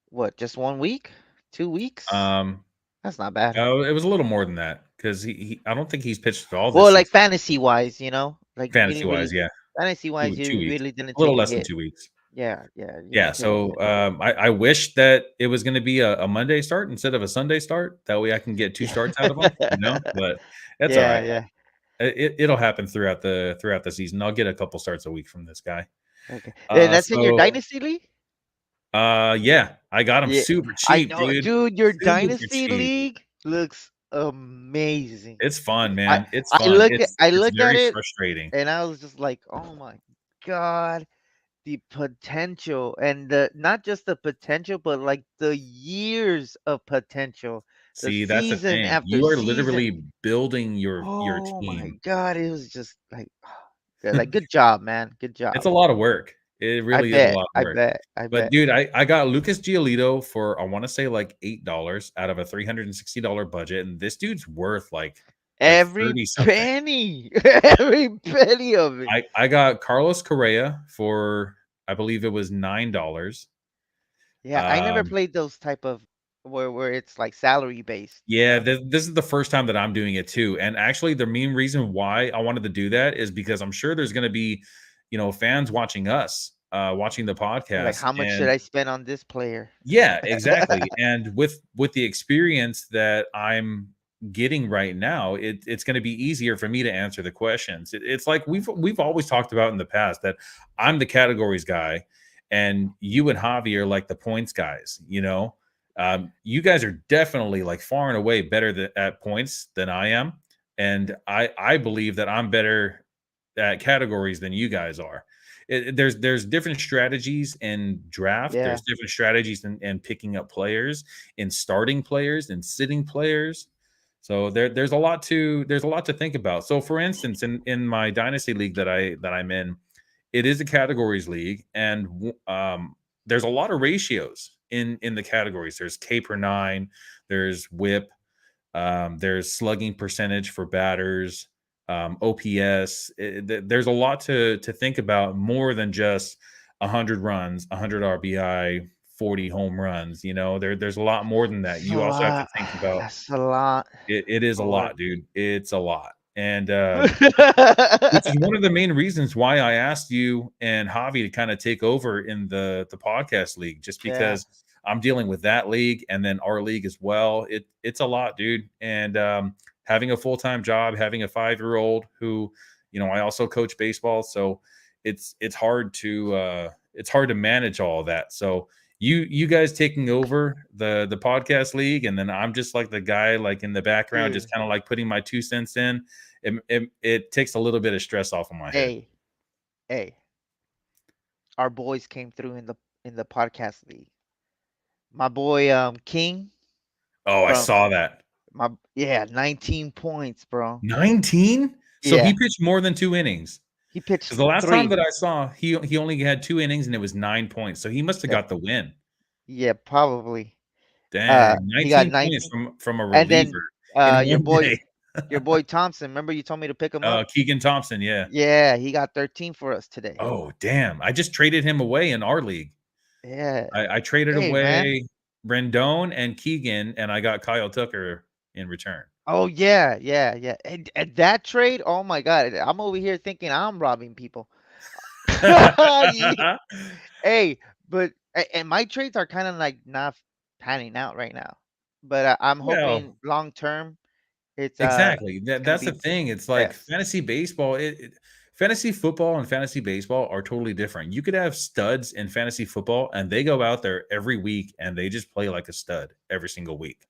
what, just 1 week, 2 weeks. um That's not bad. it was a little more than that because I don't think he's pitched at all this Well, like season. fantasy wise, like you Fantasy didn't wise, really yeah, fantasy wise, 2 weeks, really didn't a little take a less than hit. 2 weeks. Yeah, yeah, you Yeah, didn't take a so hit. I wish that it was going to be a Monday start instead of a Sunday start. That way, I can get 2 starts out of them. But that's all Yeah, right. yeah. It'll happen throughout the season. I'll get a couple starts a week from this guy. Okay. Then that's in your dynasty league? Yeah, I got him Yeah, super I cheap, know, dude. dude. Your Super dynasty cheap. league looks amazing. It's fun, I man. It's I fun. look at It's I it's looked at very it frustrating. and I was just like, "Oh my God, the potential and the not just the potential, but like the years of potential, the See, that's the season thing. after You are season." literally building your Oh my team. God, it was just like, yeah, like good job, man. Good It's job. a lot of work. It I really is a bet. lot of I work. bet. I But bet. dude, I got Lucas Giolito for I want to say like $8 out of a $360 budget, and this dude's worth like Every 30 something. penny, every penny of it. I got Carlos Correa for I believe it was $9. Yeah, I never Um, played those type of where it's like salary based, you yeah, know? this is the first time that I'm doing it too. And actually, the main reason why I wanted to do that is because I'm sure there's going to be, fans watching us, watching the They're like, podcast, how much should and I spend on this player? yeah, exactly. And with the experience that I'm getting right now, it's going to be easier for me to answer the questions. It's like we've always talked about in the past that I'm the categories guy, and you and Javi are like the points guys. You guys are definitely like far and away better at points than I am, and I believe that I'm better at categories than you guys are. There's different strategies in draft. Yeah. There's different strategies in picking up players, in starting players, and sitting players. So there's a lot to think about. So for instance, in my dynasty league that I'm in, it is a categories league, and there's a lot of ratios in the categories. There's K per nine, there's WHIP, there's slugging percentage for batters, OPS. There's a lot to think about, more than just 100 runs, 100 RBI, 40 home runs. There's a lot more than that. It's a You also have to lot. think about That's a lot it is a of work. lot, dude. It's a lot. And which is one of the main reasons why I asked you and Javi to kind of take over in the podcast league, just Yeah. because I'm dealing with that league and then our league as well. It's a lot, dude. And having a full-time job, having a 5-year-old who, I also coach baseball, so it's hard to manage all of that. So you guys taking over the podcast league, and then I'm just like the guy like in the background, Dude, just kind of like putting my 2 cents in. It takes a little bit of stress off of my head. hey, hey, our boys came through in the podcast league. My boy King Oh, I from saw that. my yeah, 19 points, bro. 19? So he Yeah, pitched more than 2 innings. he Because pitched the last time 3. that I saw, he only had 2 innings and it was 9 points. So he must have Yeah, got the win. yeah, probably. Dang, He got 19 points 19. from a And reliever then in your one boy day. Thompson, remember you told me to pick him up? Keegan Thompson, yeah. Yeah, he got 13 for us today. Oh, damn. I just traded him away in our league. Yeah. I traded Hey, man. away Rendon and Keegan, and I got Kyle Tucker in return. Oh yeah, yeah, yeah. And that trade, oh my God. I'm over here thinking I'm robbing people. Ye- Hey, but and my trades are kind of like not panning out right now. But I'm Well, hoping long term exactly. it's gonna That's the be thing. It's like best. fantasy baseball. Fantasy football and fantasy baseball are totally different. You could have studs in fantasy football, and they go out there every week and they just play like a stud every single week.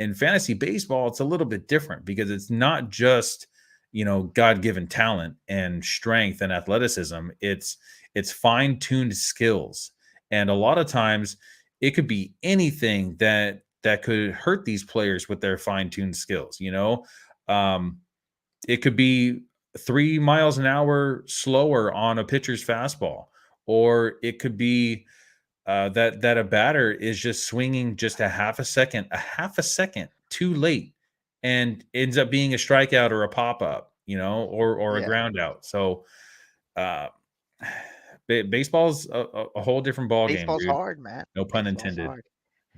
In fantasy baseball, it's a little bit different because it's not just God-given talent and strength and athleticism. It's fine-tuned skills, and a lot of times it could be anything that could hurt these players with their fine-tuned skills. Um, it could be 3 miles an hour slower on a pitcher's fastball, or it could be that a batter is just swinging just a half a second too late, and ends up being a strikeout or a pop up, or a Yeah. ground out. So uh, baseball's a whole different ball game, Baseball's dude. hard, man. No pun Baseball's intended. hard.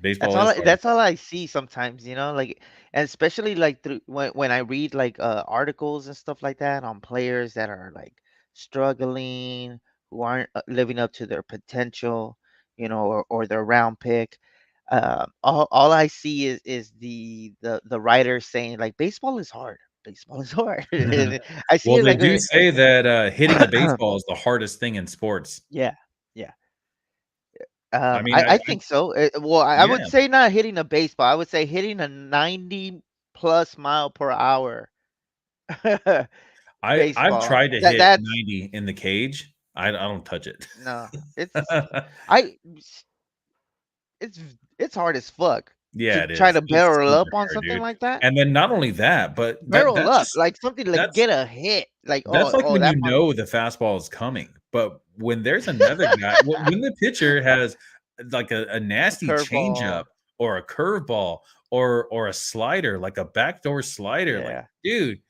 Baseball is hard. That's all I see sometimes, like, and especially like through when I read like articles and stuff like that on players that are like struggling, who aren't living up to their potential, or their round pick. All I see is the writer saying like baseball is hard. Baseball is hard. And I see Well, it they like do say that hitting a baseball is the hardest thing in sports. yeah, yeah. I mean, I think so. Well, I would yeah, say not hitting a baseball. I would say hitting a 90 plus mile per hour I've baseball. tried to hit That's 90 in the cage. I don't touch it. no. I it's it's hard as fuck to Yeah, it try is. to It's barrel super up on hard, something dude. like that. And then not only that, but Barrel up like something like that's get a hit. Like that's like when that you one know the fastball is coming. But when there's another guy, when the pitcher has like a a nasty changeup curveball. or a curveball or a slider, like a backdoor slider, like, Yeah. dude,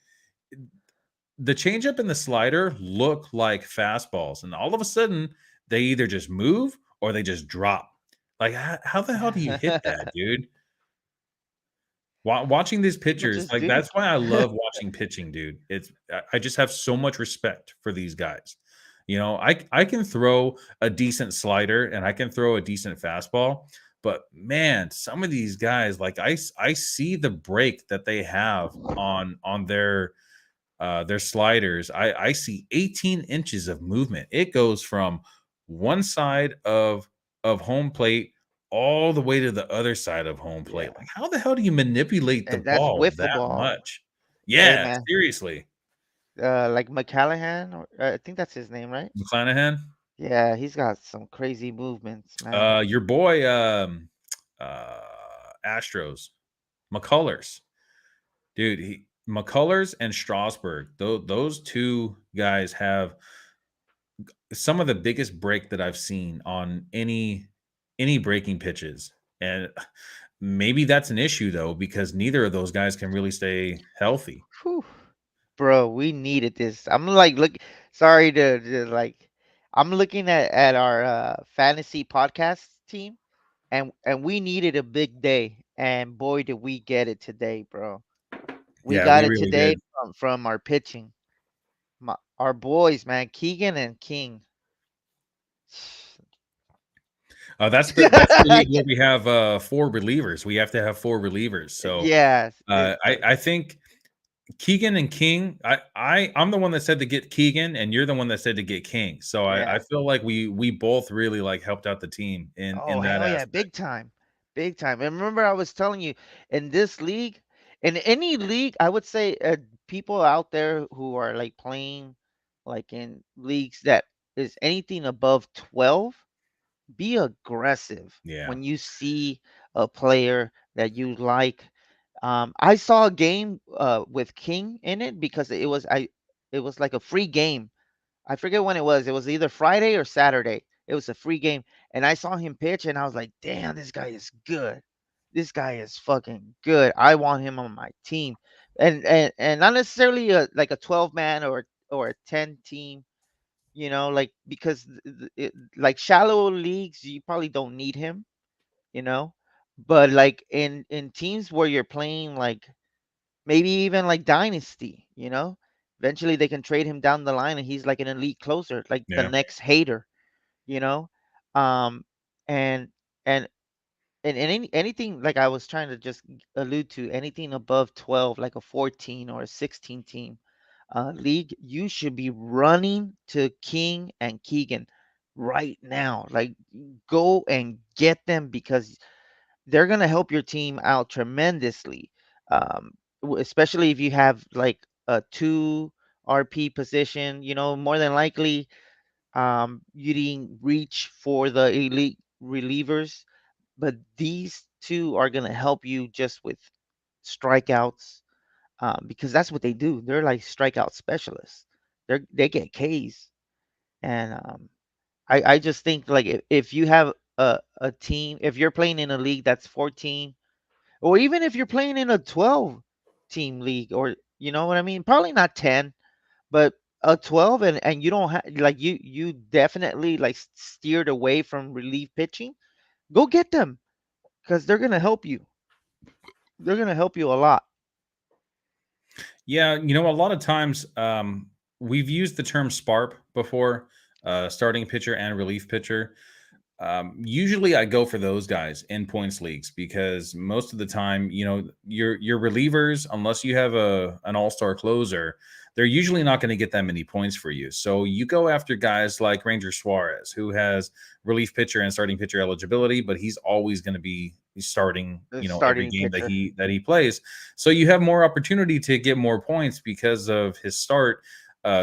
the changeup and the slider look like fastballs, and all of a sudden they either just move or they just drop. Like, how the hell do you hit that, dude? Watching these People pitchers, just like, do. that's why I love watching pitching, dude. I just have so much respect for these guys. I can throw a decent slider and I can throw a decent fastball, but man, some of these guys, like, I see the break that they have on their sliders. I see 18 inches of movement. It goes from one side of home plate all the way to the other side of home plate. Yeah. Like, how the hell do you manipulate the And that's ball wiffle that ball. much? Hey Yeah, man. seriously. Like McCallahan, or I think that's his name, right? McClanahan, Yeah, he's got some crazy movements, man. your boy, uh, Astros, McCullers. dude. McCullers and Strasburg, those two guys have some of the biggest break that I've seen on any breaking pitches. And maybe that's an issue though, because neither of those guys can really stay healthy. Whew. Bro, we needed this. I'm like, look, sorry to like, I'm looking at our fantasy podcast team, and we needed a big day, and boy, did we get it today, bro. We Yeah, got we it really today did. from our pitching, our boys, man, Keegan and King. That's the league where we have four relievers. We have to have four relievers. So Yes, I think Keegan and King. I'm the one that said to get Keegan, and you're the one that said to get King. So I yeah. feel like we both really like helped out the team in Oh, that hell yeah, aspect. big time. Big time. And remember, I was telling you, in this league, in any league, I would say people out there who are like playing like in leagues that is anything above 12, be aggressive Yeah, when you see a player that you like. I saw a game with King in it because it was like a free game. I forget when it was. It was either Friday or Saturday. It was a free game, and I saw him pitch, and I was like, "Damn, this guy is good. This guy is fucking good. I want him on my team." And not necessarily like a 12 man or a 10 team, like because like shallow leagues, you probably don't need him, you know. But like in teams where you're playing like maybe even like dynasty, eventually they can trade him down the line and he's like an elite closer, like the yeah. next hater, you know um and and and anything, like I was trying to just allude to, anything above 12, like a 14 or a 16 team league, you should be running to King and Keegan right now. Like, go and get them because they're going to help your team out tremendously. Especially if you have like a 2 RP position, more than likely you didn't reach for the elite relievers, but these two are going to help you just with strikeouts, because that's what they do. They're like strikeout specialists. They get Ks. And I just think like if you have a team, if you're playing in a league that's 14, or even if you're playing in a 12 team league, or you know what I mean, probably not 10, but a 12, and you don't have like you definitely like steered away from relief pitching, go get them because they're gonna help you. They're gonna help you a lot. Yeah, a lot of times we've used the term SPARP before, starting pitcher and relief pitcher. Usually I go for those guys in points leagues because most of the time, your relievers, unless you have an all-star closer, they're usually not going to get that many points for you. So you go after guys like Ranger Suarez, who has relief pitcher and starting pitcher eligibility, but he's always going to be starting, The every starting game that pitcher. he plays. So you have more opportunity to get more points because of his start.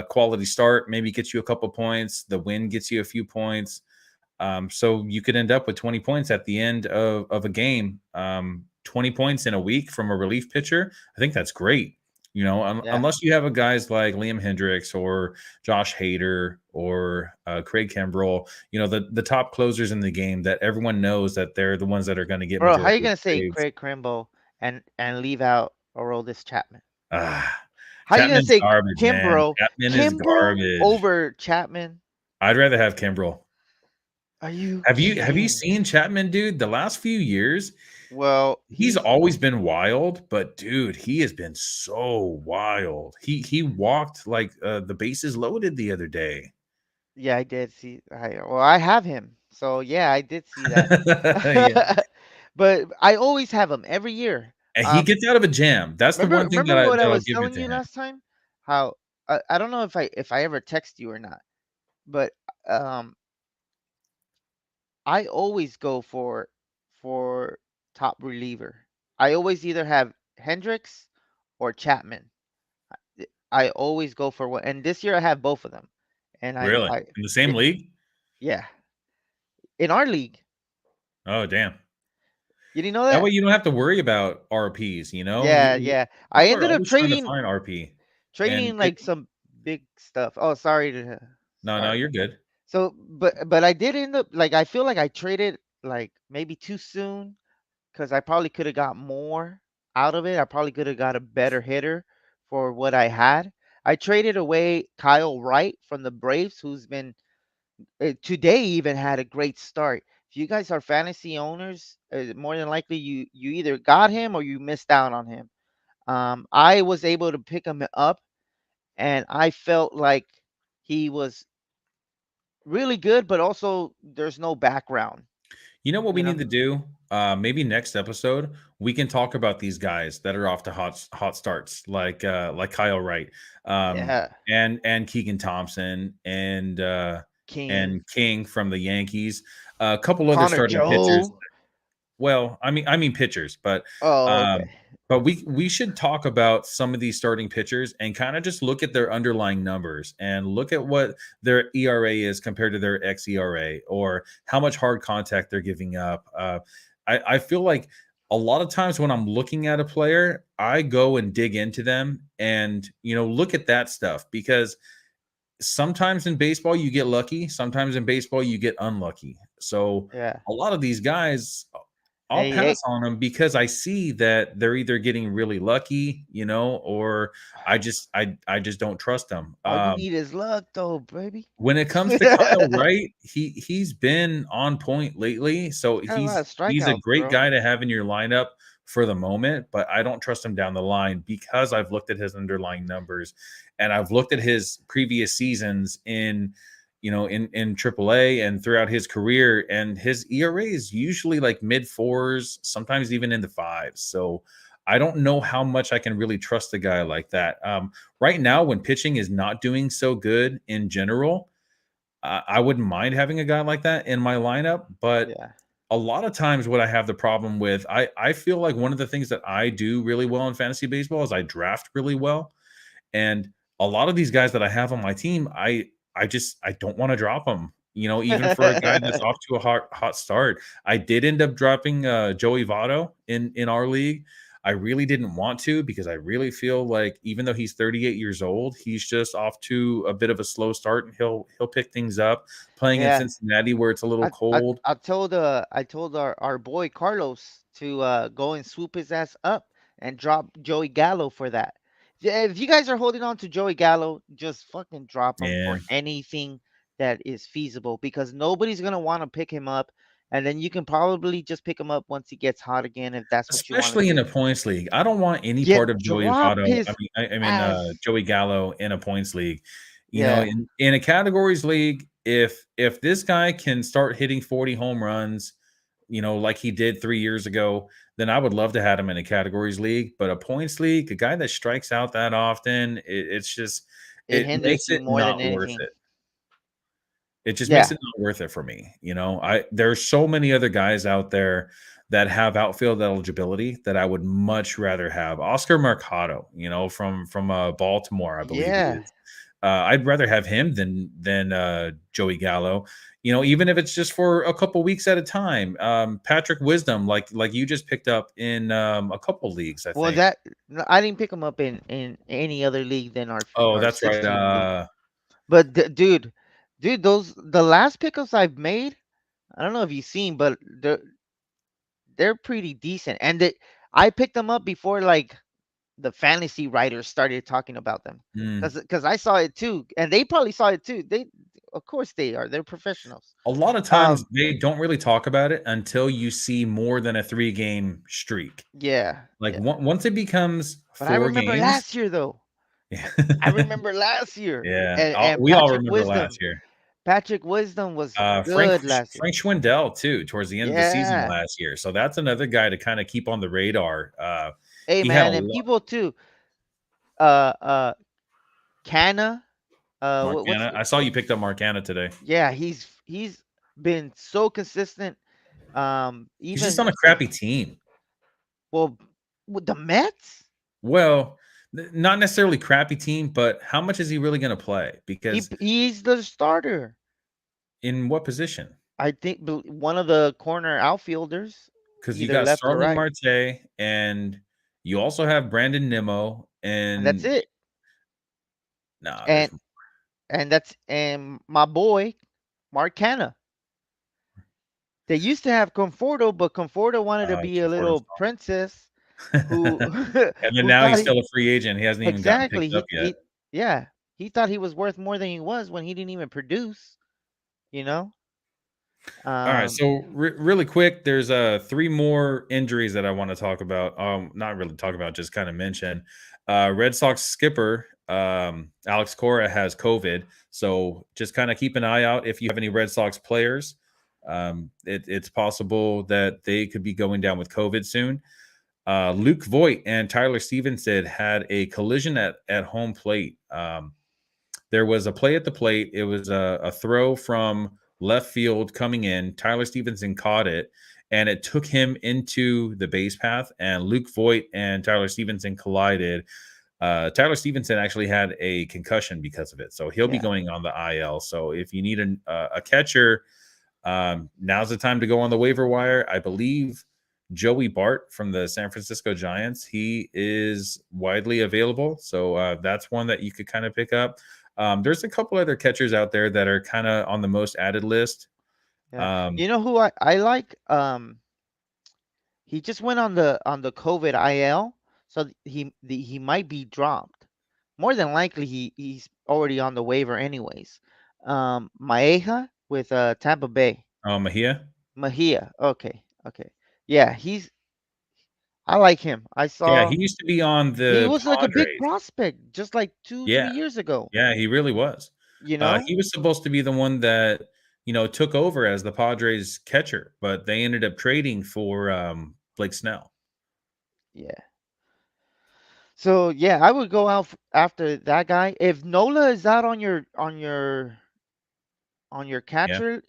Quality start maybe gets you a couple points. The win gets you a few points. So you could end up with 20 points at the end of a game. 20 points in a week from a relief pitcher. I think that's great. Yeah. Unless you have a guys like Liam Hendricks or Josh Hader or Craig Kimbrell, the top closers in the game that everyone knows that they're the ones that are going to get Bro, how you majority of gonna say saves. Craig Krimbo and leave out Aroldis Chapman? Ah, How you gonna Chapman's say garbage, man. Chapman is Kimbrel garbage. over Chapman? I'd rather have Kimbrell. Are you Have you kidding? seen Chapman, dude? The last few years, Well, he's always been wild, but dude, he has been so wild. He walked like the bases loaded the other day. yeah, I did see. I have him, so yeah, I did see that. Yeah. But I always have him every year. And he Um, gets out of a jam. That's the one thing that remember what I I'll was give it telling to you him. last time? How I don't know if I ever text you or not, but um, I always go for top reliever. I always either have Hendricks or Chapman. I always go for one, and this year I have both of them. And Really? In the same yeah, league? yeah, in our league. Oh, damn. You didn't know That way that? you don't have to worry about RPs, you know? Yeah, yeah. I People are ended up always trying to trading find RP, and trading like some big stuff. Oh, sorry to no, sorry. you're good. So, but I did end up like I feel like I traded like maybe too soon because I probably could have got more out of it. I probably could have got a better hitter for what I had. I traded away Kyle Wright from the Braves, who's been today even had a great start. If you guys are fantasy owners, more than likely you either got him or you missed out on him. I was able to pick him up, and I felt like he was really good, but also there's no background. You know what we You need know? to do? Maybe next episode we can talk about these guys that are off to hot starts, like Kyle Wright, Yeah, and Keegan Thompson, King, and King from the Yankees. A couple other Connor starting pitchers. Joe. Well, I mean pitchers, Oh, um, okay. but we should talk about some of these starting pitchers and kind of just look at their underlying numbers and look at what their ERA is compared to their xERA, or how much hard contact they're giving up. I feel like a lot of times when I'm looking at a player, I go and dig into them and look at that stuff, because sometimes in baseball you get lucky, sometimes in baseball you get unlucky. So Yeah. a lot of these guys, I'll Hey, hey. pass on them because I see that they're either getting really lucky, or I just don't trust them. All you need is luck, though, baby. When it comes to Kyle Wright, he's been on point lately, so Got a lot of he's a strikeouts, great bro. guy to have in your lineup for the moment, but I don't trust him down the line because I've looked at his underlying numbers and I've looked at his previous seasons in AAA and throughout his career, and his ERA is usually like mid fours, sometimes even in the fives. So I don't know how much I can really trust a guy like that. Right now, when pitching is not doing so good in general, I wouldn't mind having a guy like that in my lineup. But Yeah. a lot of times, what I have the problem with, I feel like one of the things that I do really well in fantasy baseball is I draft really well, and a lot of these guys that I have on my team, I don't want to drop them. Even for a guy that's off to a hot start. I did end up dropping Joey Votto in our league. I really didn't want to, because I really feel like even though he's 38 years old, he's just off to a bit of a slow start, and he'll pick things up playing in Yeah. Cincinnati where it's a little I I cold. I told our boy Carlos to go and swoop his ass up and drop Joey Gallo for that. Yeah, if you guys are holding on to Joey Gallo, just fucking drop him Yeah. for anything that is feasible, because nobody's gonna want to pick him up, and then you can probably just pick him up once he gets hot again if that's what you want to Especially in do. a points league. I don't want any Yeah, part of Joey drop Votto. his ass. Joey Gallo in a points league. Yeah, In a categories league, if this guy can start hitting 40 home runs, like he did 3 years ago, then I would love to have him in a categories league. But a points league, a guy that strikes out that often, it's just it it hinders makes you it more than not worth anything. it. It just makes Yeah, it not worth it for me. There's so many other guys out there that have outfield eligibility that I would much rather have. Oscar Mercado, from Baltimore, I believe he yeah. is. I'd rather have him than Joey Gallo. Even if it's just for a couple weeks at a time. Patrick Wisdom, like you just picked up in a couple leagues, I Well, think. that no, I didn't pick him up in any other league than Oh, our that's right. 16 league. But dude, those the last pickups I've made, I don't know if you've seen, but they're pretty decent. And I picked them up before like the fantasy writers started talking about them, mm, because I saw it too, and they probably saw it too. They, of course, they are. They're professionals. a lot of times Um, they don't really talk about it until you see more than a 3-game streak. yeah, Like yeah. once it becomes But I 4 remember games, last year though. yeah, I remember last year, yeah, and we all remember last year. Patrick Wisdom was Frank good last year. Frank Schwindel too, towards the end of the season Yeah. last year. So that's another guy to kind of keep on the radar. Hey He had a man, and lot. people too. Uh uh Canna. What's Marcana. I saw you picked up Marcana today. yeah, he's been so consistent. He's just Even on a crappy team. well with the Mets, Well, not necessarily crappy team, but how much is he really going to play? Because he's the starter. in what position? I think one of the corner outfielders. because you either got left or Starling right, Marte, and you also have Brandon Nimmo, and that's and it. nah, there's And and my boy Mark Canna. They used to have Conforto, but Conforto wanted to be a Conforto's little princess who gone. And then who now thought he's he still a free agent. He hasn't even gotten exactly picked up yet. he yeah, he thought he was worth more than he was when he didn't even produce, you know? All right, Um, so really quick, there's three more injuries that I want to talk about. Not really talk about, just kind of mention. Red Sox skipper Alex Cora has COVID, so just kind of keep an eye out if you have any Red Sox players. It's possible that they could be going down with COVID soon. Luke Voigt and Tyler Stevenson had a collision at home plate. There was a play at the plate. It was a throw from left field coming in. Tyler Stevenson caught it, and it took him into the base path. And Luke Voigt and Tyler Stevenson collided. Tyler Stevenson actually had a concussion because of it, so he'll be yeah, going on the IL. So if you need a catcher, now's the time to go on the waiver wire. I believe Joey Bart from the San Francisco Giants, he is widely available. So that's one that you could kind of pick up. There's a couple other catchers out there that are kind of on the most added list. yeah. Um, You know who I like? He just went on the COVID IL, so he might be dropped. More than likely, he's already on the waiver anyways. Maeja with Tampa Bay. Mejia. Mejia. Okay, okay. Yeah, I like him. I Yeah, saw he used to be on he the was like a big Padres. prospect just like two, Yeah, 3 years ago. yeah, he really was. You know? He was supposed to be the one that took over as the Padres catcher, but they ended up trading for Blake Snell. Yeah. So yeah, I would go out after that guy. If Nola is out on your Yeah, catcher,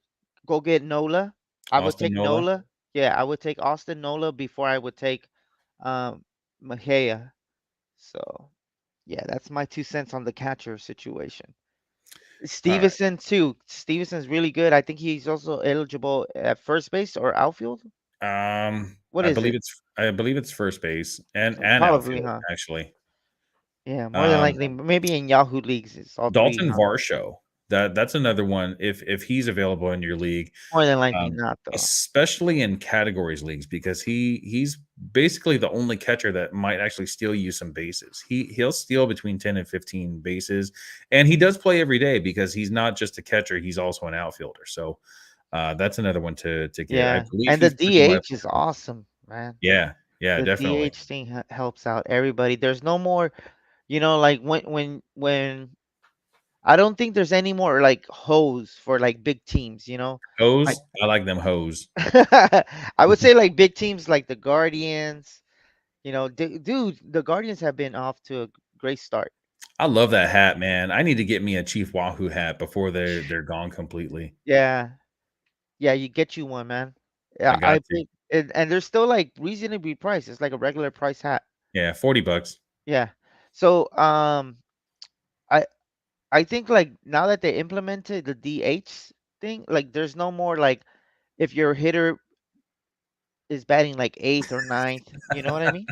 go get Nola. I would Austin take Nola. Nola. Yeah, I would take Austin Nola before I would take um Mejia. So yeah, that's my 2 cents on the catcher situation. All right. Stevenson too. Stevenson's really good. I think he's also eligible at first base or outfield. What is it? I believe it's first base So and probably, outfield huh? actually. Yeah, more than Um, likely, maybe in Yahoo leagues, it's all three, Dalton huh? Varsho. That's another one if he's available in your league, More than likely um, not, though. especially in categories leagues because he's basically the only catcher that might actually steal you some bases. He'll steal between 10 and 15 bases, and he does play every day because he's not just a catcher, he's also an outfielder. So that's another one to get. I Yeah, believe and the he's pretty widely DH is available. awesome, man. Yeah, yeah, The definitely. DH thing helps out everybody. There's no more, like when I don't think there's any more like hoes for like big teams. Like Hose, I like them hose. I would say like big teams like the Guardians. Dude, the Guardians have been off to a great start. I love that hat, man. I need to get me a Chief Wahoo hat before they're gone completely. Yeah, yeah, you get you one, man. I Yeah, I got to. think, and they're still like reasonably priced. It's like a regular price hat. Yeah, $40. Yeah. So, I I think like now that they implemented the DH thing, like there's no more like if your hitter is batting like eighth or ninth, you know what I mean?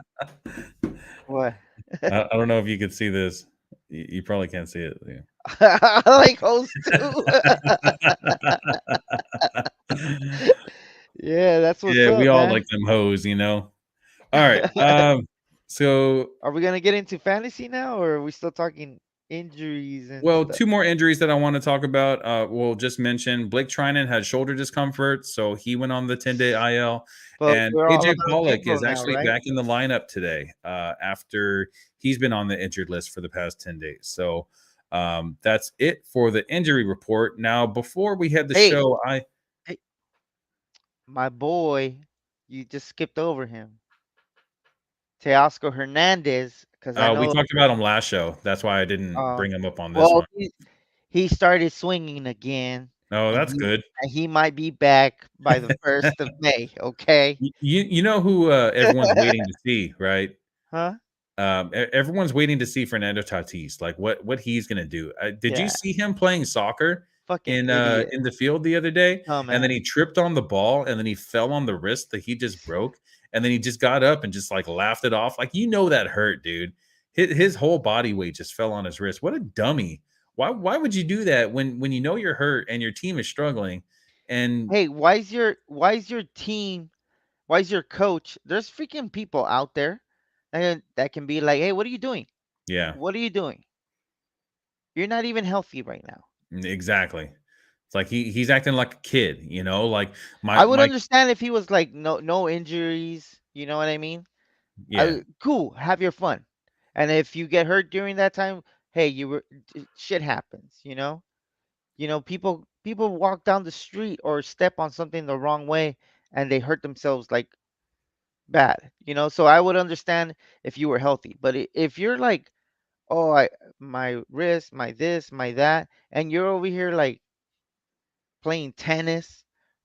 What? I don't know if you could see this. You probably can't see it. I like host too. Yeah. Yeah, that's what's Yeah, we up, all man. like them hoes. All right. So Are we gonna get into fantasy now, or are we still talking injuries and well, stuff? two more injuries that I want to talk about. We'll just mention Blake Trinan had shoulder discomfort, so he went on the 10-day IL. But And we're all AJ about Pollock Kimbrel is now, actually right? back in the lineup today after he's been on the injured list for the past 10 days. So that's it for the injury report. Now, before we had the Hey, show, hey, my boy, you just skipped over him. Teoscar Hernandez, because I we know. talked about him last show. That's why I didn't Uh, bring him up on this well, one. he started swinging again, Oh, and that's good. he might be back by the 1st of May. Okay. You know who everyone's waiting to see, right? Huh? Everyone's waiting to see Fernando Tatis, like what he's gonna do. Did you Yeah. see him playing soccer? Fucking in idiot. the field the other day, and then Dumbass. he tripped on the ball, and then he fell on the wrist that he just broke, and then he just got up and just like laughed it off. Like, that hurt, dude. His whole body weight just fell on his wrist. What a dummy. Why would you do that when you know you're hurt and your team is struggling? And Hey, why is your team, why is your coach? There's freaking people out there that can be like, hey, what are you doing? yeah, What are you doing? You're not even healthy right now. exactly. It's like he's acting like a kid, like I my would my understand if he was like no injuries, you know what I mean? yeah. Cool, have your fun. And if you get hurt during that time, hey, shit happens, you know? People walk down the street or step on something the wrong way and they hurt themselves like bad, you know? So I would understand if you were healthy. But if you're like, "Oh, my wrist, my this, my that," and you're over here like playing tennis,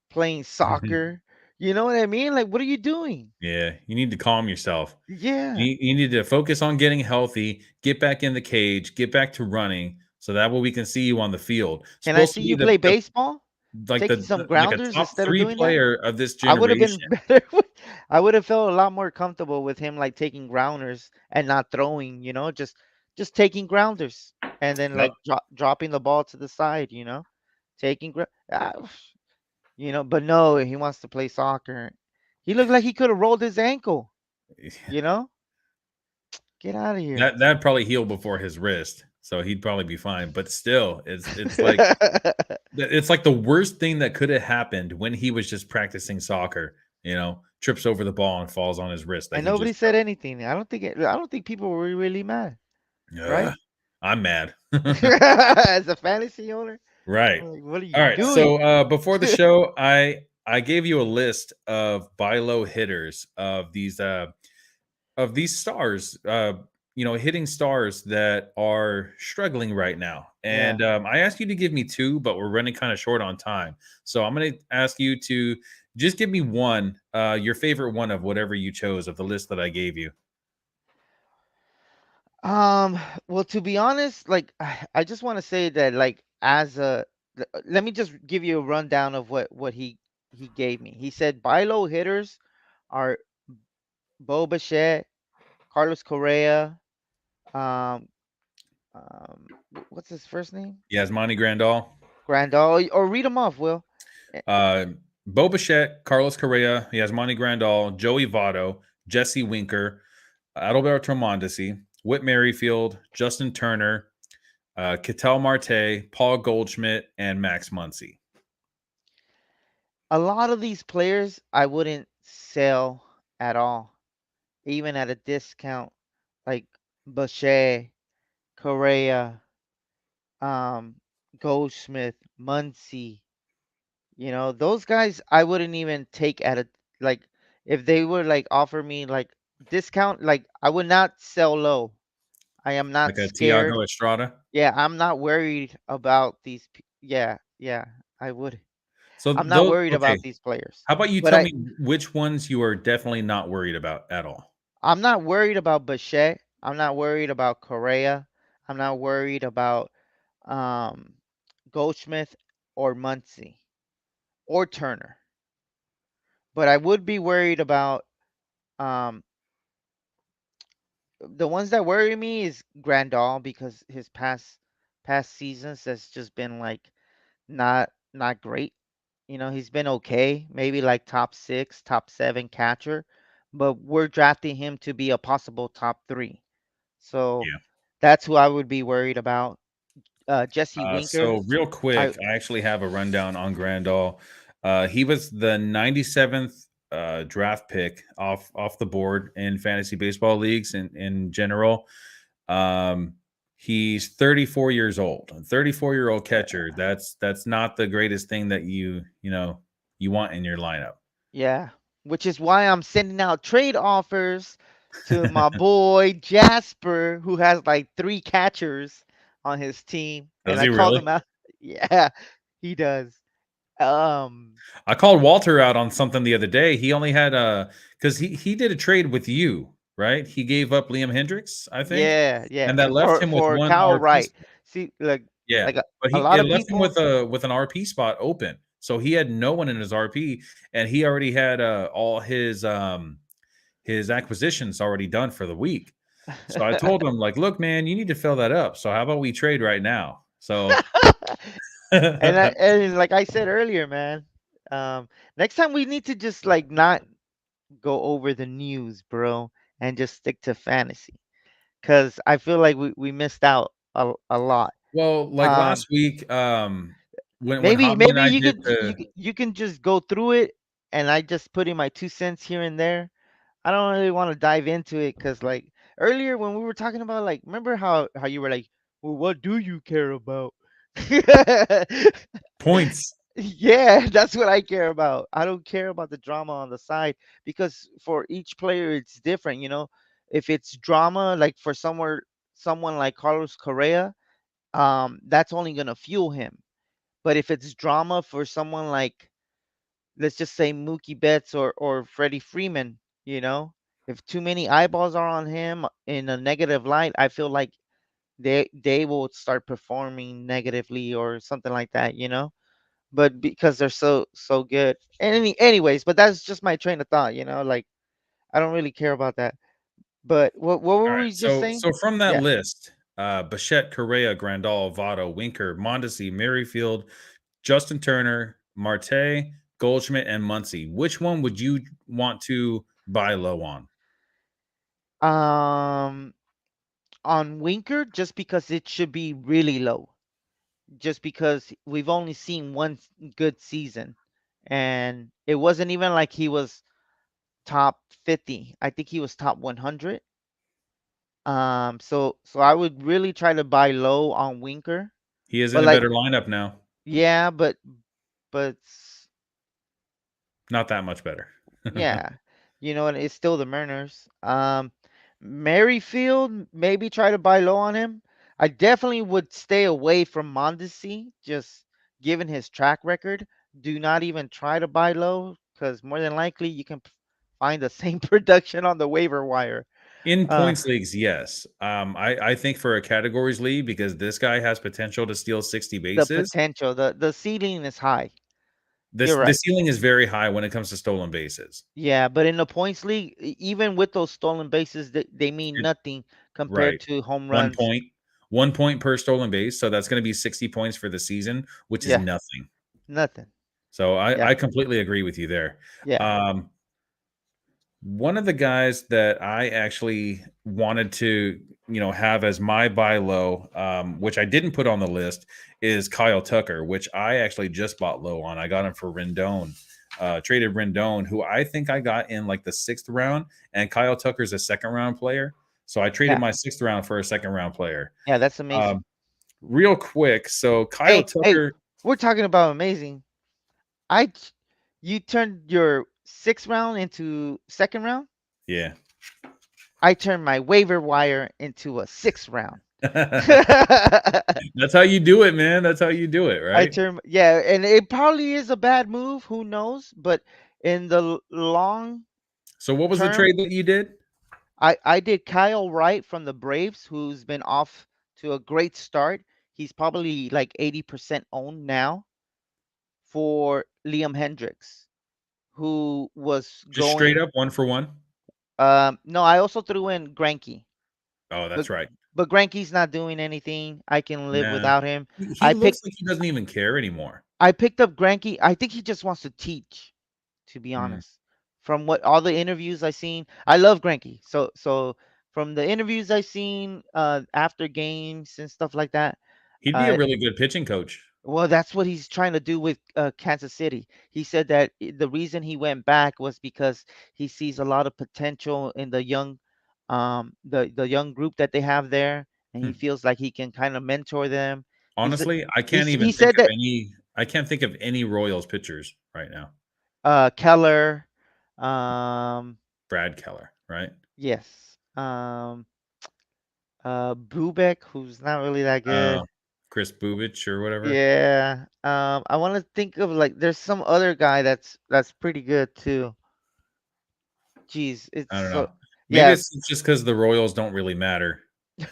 playing soccer, you know what I mean? Like what are you doing? Yeah, you need to calm yourself. Yeah. You need to focus on getting healthy, get back in the cage, get back to running, so that way we can see you on the field. Can I Supposed see to be you play baseball? like Taking some like a grounders top instead of 3 doing that? player of this I would have been generation. better. I would have felt a lot more comfortable with him like taking grounders and not throwing, just taking grounders and then Yep. like dropping the ball to the side, taking but no, he wants to play soccer. He looked like he could have rolled his ankle, you know? Get out of here. That'd probably heal before his wrist, so he'd probably be fine, but still, it's like the worst thing that could have happened when he was just practicing soccer, trips over the ball and falls on his wrist that And he nobody just said anything. I don't think people were really mad, broke. right? Ugh, I'm mad. As a fantasy owner, Right. I'm like, what are you All right. So doing? before the show, I gave you a list of buy low hitters of these stars, hitting stars that are struggling right now. Yeah. And I asked you to give me two, but we're running kind of short on time. So I'm going to ask you to just give me one, your favorite one of whatever you chose of the list that I gave you. Well, to be honest, like I just want to say that like let me just give you a rundown of what he gave me. He said buy low hitters are Bo Bichette, Carlos Correa, um, what's his first name? Yasmani Grandal, Grandal, or read them off, Will. Eh, uh, Bo Bichette, Carlos Correa, Yasmani Grandal, Joey Votto, Jesse Winker, Adalberto Mondesi, Whit Merrifield, Justin Turner, Ketel Marte, Paul Goldschmidt, and Max Muncy. A lot of these players I wouldn't sell at all, even at a discount, like Boucher, Correa, um, Goldsmith, Muncie. Those guys I wouldn't even take at a like if they were like offer me like discount, like I would not sell low. I am not Like a scared. Tiago Estrada. Yeah, I'm not worried about these. Yeah, yeah, I would. So I'm not those worried okay. about these players. How about you But tell me which ones you are definitely not worried about at all? I'm not worried about Bichette. I'm not worried about Correa. I'm not worried about um, Goldsmith or Muncie or Turner. But I would be worried about um, the ones that worry me is Grandal because his past seasons has just been like not great. He's been okay, maybe like top 6, top 7 catcher, but we're drafting him to be a possible top 3. So Yeah. that's who I would be worried about. Jesse Winker. So real I quick, I actually have a rundown on Grandal. He was the 97th draft pick off the board in fantasy baseball leagues in general. Um, he's 34 years old. A 34-year-old catcher. That's not the greatest thing that you want in your lineup. Yeah, which is why I'm sending out trade offers to my boy Jasper, who has like 3 catchers on his team, and Does I he called really? him out. Yeah, he does. Um, I called Walter out on something the other day. He only had because he did a trade with you, right? He gave up Liam Hendricks, I think, yeah, yeah, and that left him with for one Kyle more piece. Wright. See, look, Yeah, Like but a he lot it of left him people. with an RP spot open, so he had no one in his RP, and he already had all his acquisitions already done for the week. So I told him like, "Look, man, you need to fill that up. So how about we trade right now?" So And like I said earlier, man, um, next time we need to just like not go over the news, bro, and just stick to fantasy. Cause I feel like we missed out a lot. well, like Um, last week, when Hobby and maybe I you did could the you can just go through it, and I just put in my 2 cents here and there. I don't really want to dive into it because like earlier when we were talking about like remember how you were like, well, what do you care about? points. Yeah, that's what I care about. I don't care about the drama on the side because for each player it's different, you know. If it's drama like for someone like Carlos Correa, that's only gonna fuel him. But if it's drama for someone like let's just say Mookie Betts or Freddie Freeman, you know, if too many eyeballs are on him in a negative light, I feel like they will start performing negatively or something like that, you know. But because they're so good, and anyways, but that's just my train of thought, you know. Like I don't really care about that. But what All were right. we just saying? So from that Yeah. list, Bichette, Correa, Grandal, Votto, Winker, Mondesi, Merrifield, Justin Turner, Marte, Goldschmidt, and Muncy. Which one would you want to buy low on? Um, on Winker, just because it should be really low, just because we've only seen one good season, and it wasn't even like he was top 50. I think he was top 100. So I would really try to buy low on Winker, He is in but a like better lineup now. yeah, but Not that much better. yeah, you know, and it's still the Mariners. Merrifield, maybe try to buy low on him. I definitely would stay away from Mondesi, just given his track record. Do not even try to buy low, because more than likely you can find the same production on the waiver wire. In Uh, points leagues, yes. I think for a categories league, because this guy has potential to steal 60 the bases, potential, the ceiling is high. this You're the right. ceiling is very high when it comes to stolen bases. Yeah, but in the points league, even with those stolen bases, they mean It, nothing compared right. to home One runs. point, 1 point per stolen base. So that's going to be 60 points for the season, which is Yeah, nothing. nothing. So Yeah, I completely agree with you there. yeah, Um, One of the guys that I actually wanted to, have as my buy low, which I didn't put on the list, is Kyle Tucker, which I actually just bought low on. I got him for Rendon, traded Rendon, who I think I got in like the 6th round, and Kyle Tucker's a 2nd round player. So I traded yeah, my 6th round for a 2nd round player. yeah. That's amazing. Real quick, so Kyle Hey, Tucker, we're talking about amazing. I, ch- you turned your 6th round into 2nd round. yeah. I turned my waiver wire into a 6th round. That's how you do it, man. That's how you do it, I right? turned, yeah, and it probably is a bad move. Who knows? But in the long So what was the term, trade that you did? I did Kyle Wright from the Braves, who's been off to a great start. He's probably like 80% owned now for Liam Hendricks, who was Just straight going. up 1 for 1? No, I also threw in Granky, Oh, but that's right. Granky's not doing anything. I can live Nah, without him. he I looks picked like he doesn't even care anymore. I picked up Granky. I think he just wants to teach, to be Mm. honest. From what all the interviews I seen, I love Granky. So from the interviews I seen after games and stuff like that, He'd be a uh really good pitching coach. well, that's what he's trying to do with Kansas City. He said that the reason he went back was because he sees a lot of potential in the young, the young group that they have there, and he Hmm. feels like he can kind of mentor them. He's Honestly, I can't he even think said of that any I can't think of any Royals pitchers right now. Keller, um, Brad Keller, right? yes, Bubek, who's not really that Uh, good. Chris Bubich or whatever. Yeah, I want to think of like there's some other guy that's pretty good too. Jeez, it's I don't so know. Maybe yeah. it's just because the Royals don't really matter.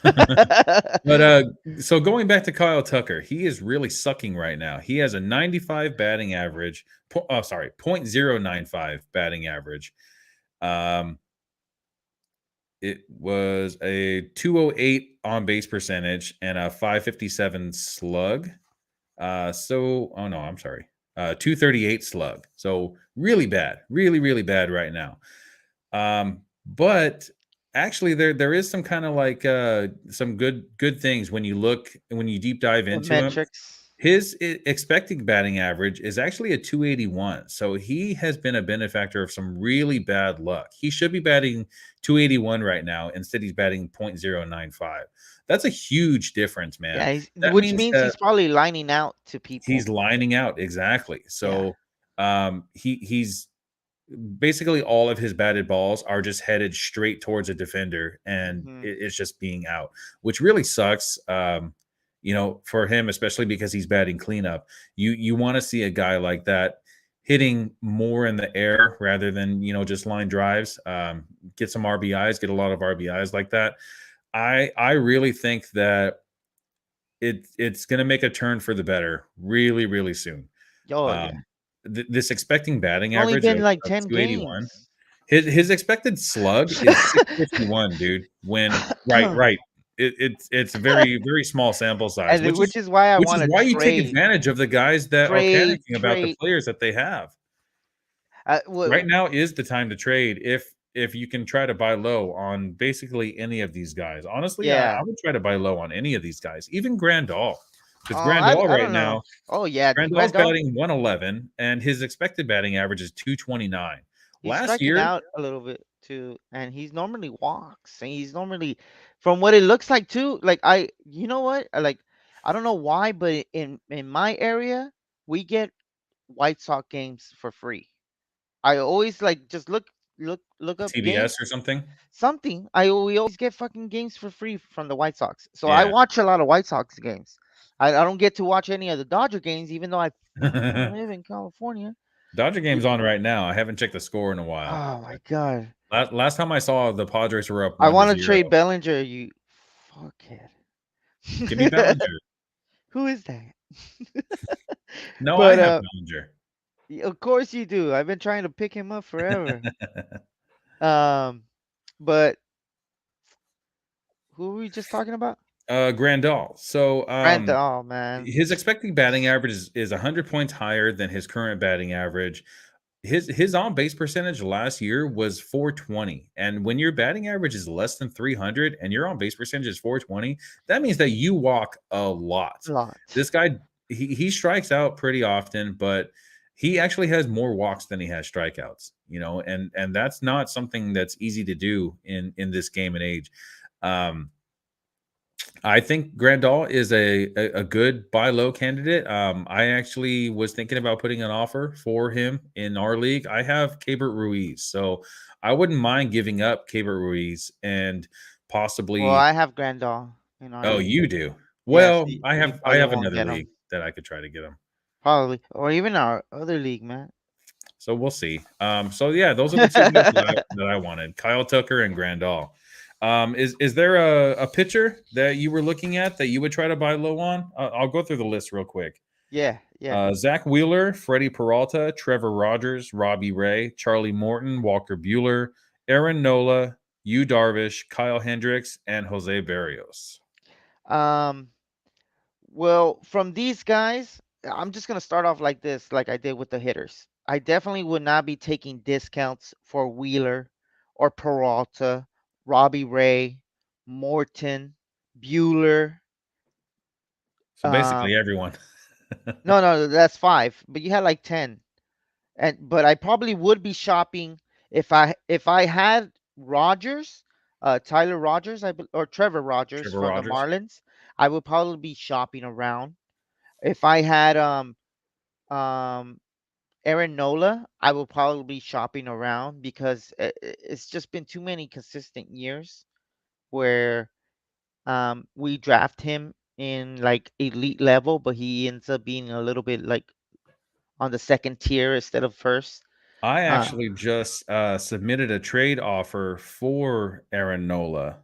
But so going back to Kyle Tucker, he is really sucking right now. He has a 95 batting average. Oh, sorry, 0.095 batting average. Um, it was a 208 on base percentage and a 557 slug. Oh no, I'm sorry. 238 slug. So really bad, really bad right now. But actually there is some kind of like some good things when you deep dive What into him. metrics? His expected batting average is actually a 281. So he has been a benefactor of some really bad luck. He should be batting 281 right now. Instead, he's batting 0.095. That's a huge difference, man. Yeah, That which means means that he's probably lining out to he's people. lining out exactly. Yeah. So he's basically all of his batted balls are just headed straight towards a defender, and Hmm. it's just being out, which really sucks. For him, especially because he's batting cleanup. You want to see a guy like that hitting more in the air rather than just line drives. Get some RBIs, get a lot of RBIs like that. I really think that it's going to make a turn for the better really soon. Oh yeah. Um, this expecting batting It's only average been like of 10 281. games. His expected slug is 651, dude. When right. It's a very small sample size, Which is why I which want is to why you take advantage of the guys that are panicking about the trade. players that they have. Right Well, now is the time to trade if you can try to buy low on basically any of these guys. Honestly, I yeah. would try to buy low on any of these guys, even Grandal. Oh, Because Grandal I right don't know. now, Oh yeah, Grandal's Grandal. batting 111, and his expected batting average is 229. He's Last striking year, out a little bit too, and he's normally walks, and he's normally, from what it looks like too. Like you know what? I don't know why, but in my area, we get White Sox games for free. I always like just look up TBS games, or something. something. I We always get fucking games for free from the White Sox. So I Yeah. watch a lot of White Sox games. I don't get to watch any of the Dodger games, even though I fucking live in California. Dodger Y- game's on right now. I haven't checked the score in a while. Oh my god. Last time I saw, the Padres were up I one to want to zero. trade Bellinger, you Give me fuckhead. Bellinger. Who is that? No, I But have Bellinger. of course you do. I've been trying to pick him up forever. Um, but who were we just talking about? Grandal. So Brandon. Oh man. his expected batting average is 100 points higher than his current batting average. His on base percentage last year was 420, and when your batting average is less than 300 and your on base percentage is 420, that means that you walk a lot. Lot. This guy, he strikes out pretty often, but he actually has more walks than he has strikeouts. And that's not something that's easy to do in this game and age. Um, I think Grandal is a good buy low candidate. I actually was thinking about putting an offer for him in our league. I have Cabert Ruiz, so I wouldn't mind giving up Cabert Ruiz and Well, possibly. I have Grandal in our Oh, league. you do. Yes, Well, I you have I probably have won't another get him. league that I could try to get him. Probably, or even our other league, man. So we'll see. So yeah, those are the two guys that I wanted: Kyle Tucker and Grandal. Is there a pitcher that you were looking at that you would try to buy low on? I'll go through the list real quick. Yeah, yeah. Zach Wheeler, Freddie Peralta, Trevor Rogers, Robbie Ray, Charlie Morton, Walker Bueller, Erin Nola, Yu Darvish, Kyle Hendricks, and Jose Barrios. Um, well, from these guys, I'm just gonna start off like this, like I did with the hitters. I definitely would not be taking discounts for Wheeler or Peralta, Robbie Ray, Morton, Bueller. So basically, everyone. No, that's five, but you had like 10. But I probably would be shopping if I had Rogers, Tyler Rogers, or Trevor Rogers Trevor from the Rogers. Marlins. I would probably be shopping around. If I had um Aaron Nola, I will probably be shopping around because it's just been too many consistent years where we draft him in like elite level, but he ends up being a little bit like on the second tier instead of first. I Uh, actually just submitted a trade offer for Aaron Nola.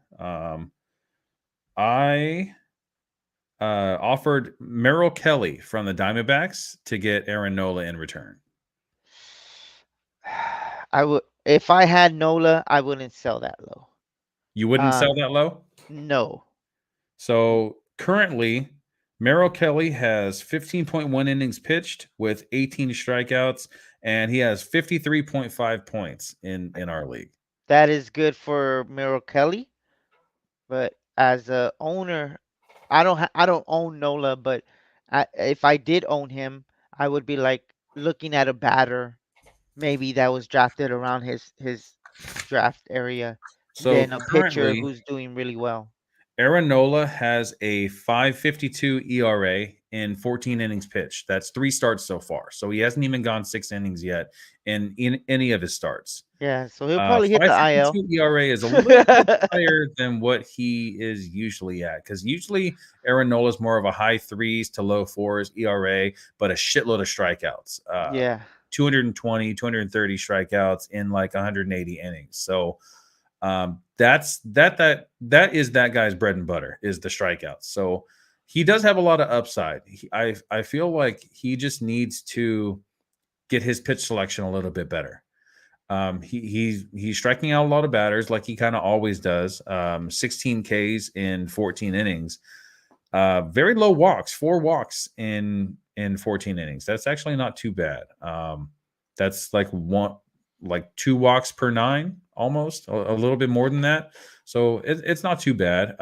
I offered Merrill Kelly from the Diamondbacks to get Aaron Nola in return. I would if I had Nola, I wouldn't sell that low. You wouldn't Um, sell that low? no. So currently, Merrill Kelly has 15.1 innings pitched with 18 strikeouts, and he has 53.5 points in our league. That is good for Merrill Kelly, but as a owner, I don't own Nola, but if I did own him, I would be like looking at a batter maybe that was drafted around his draft area So than a pitcher currently, who's doing really well. Aaron Nola has a 5.52 ERA in 14 innings pitched. That's 3 starts so far. So he hasn't even gone 6 innings yet in any of his starts. Yeah, so he'll probably hit the IL. 5.52 ERA is a little bit higher than what he is usually at, because usually Aaron Nola is more of a high threes to low fours ERA, but a shitload of strikeouts. Yeah, 220, 230 strikeouts in like 180 innings. So that is that guy's bread and butter, is the strikeouts. So he does have a lot of upside. I feel like he just needs to get his pitch selection a little bit better. He's striking out a lot of batters like he kind of always does. 16 Ks in 14 innings. Very low walks, 4 walks in 14 innings. That's actually not too bad. That's like 2 walks per 9, almost a little bit more than that. So it's not too bad,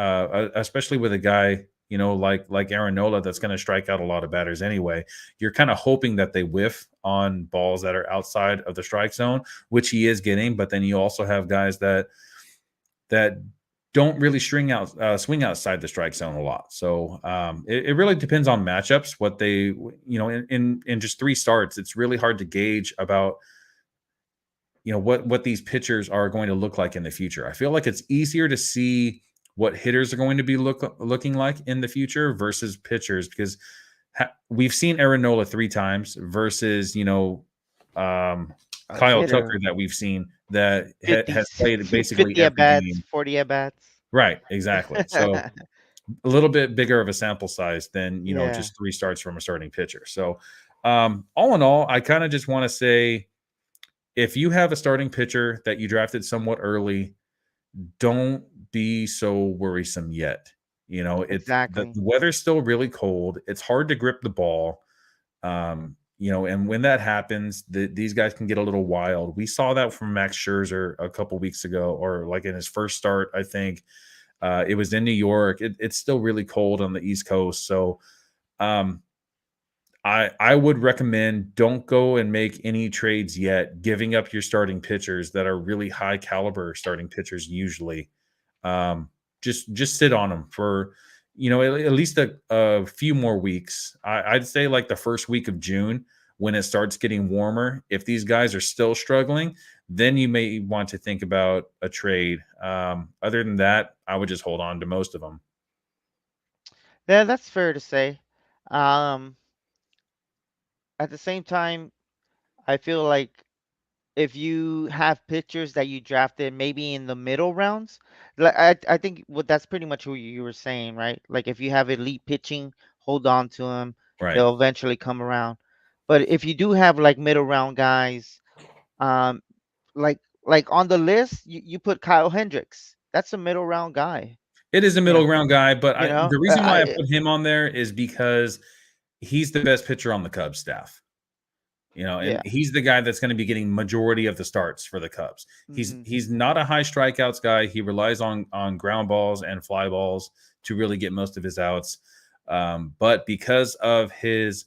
especially with a guy like Aaron Nola that's going to strike out a lot of batters anyway. You're kind of hoping that they whiff on balls that are outside of the strike zone, which he is getting. But then you also have guys that don't really swing outside the strike zone a lot. So it really depends on matchups. What they, in just 3 starts, it's really hard to gauge about what these pitchers are going to look like in the future. I feel like it's easier to see what hitters are going to be looking like in the future versus pitchers, because we've seen Erin Nola 3 times versus a Kyle hitter, Tucker that we've seen that 50, has played basically 50 at every bats, game. 40 at bats. Right, exactly. So a little bit bigger of a sample size than Yeah, just 3 starts from a starting pitcher. So all in all, I kind of just want to say, if you have a starting pitcher that you drafted somewhat early, don't be so worrisome yet. The exactly. weather's still really cold. It's hard to grip the ball. And when that happens, these guys can get a little wild. We saw that from Max Scherzer a couple weeks ago, or like in his first start, I think. It was in New York. It's still really cold on the East Coast. So um, I would recommend, don't go and make any trades yet, giving up your starting pitchers that are really high caliber starting pitchers usually. Um, just sit on them for at least a few more weeks. I'd say like the first week of June, when it starts getting warmer. If these guys are still struggling, then you may want to think about a trade. Other than that, I would just hold on to most of them. Yeah, that's fair to say. Um, at the same time, I feel like if you have pitchers that you drafted maybe in the middle rounds, like I think what that's pretty much what you were saying, right? Like if you have elite pitching, hold on to them. Right. They'll eventually come around. But if you do have like middle round guys, um, like on the list, you put Kyle Hendricks. That's a middle round guy. It is a Yeah, middle ground guy, but you know, the reason why I put him on there is because he's the best pitcher on the Cubs staff. And yeah. he's the guy that's going to be getting majority of the starts for the Cubs. He's Hmm. he's not a high strikeouts guy. He relies on ground balls and fly balls to really get most of his outs. But because of his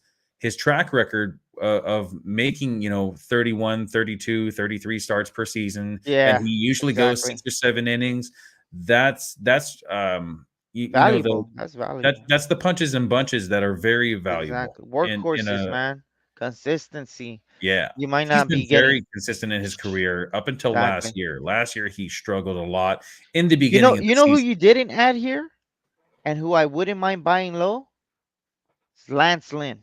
track record of making 31, 32, 33 starts per season, and Yeah, he usually goes exactly. 6 or 7 innings, that's the Valuable. That's valuable. that's the punches and bunches that are very valuable Exactly. in Workhorses, a. man. Consistency. Yeah. You might He's not been be getting very consistent in his career up until last exactly. year. Last year, he struggled a lot in the You know, beginning of the you know who season. you didn't add here and who I wouldn't mind buying low? It's Lance Lynn.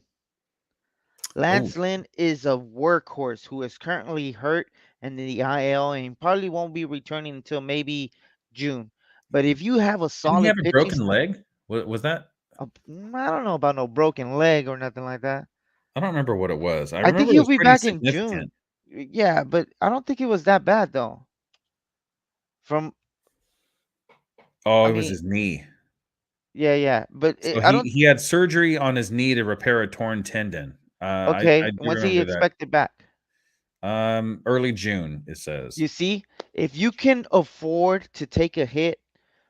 Oh, Lance Lynn is a workhorse who is currently hurt in the IL and probably won't be returning until maybe June. But if you have a Didn't he have solid a pitching broken staff, leg? Was that? I don't know about no broken leg or nothing like that. I don't remember what it was. I I think remember it he'll was be pretty back in June. significant. Yeah, but I don't think it was that bad though. From Oh, I it was mean, his knee. yeah, yeah, but So I he don't. he had surgery on his knee to repair a torn tendon. I Okay, do when's he remember that. expected back? Early June, it says. You see, if you can afford to take a hit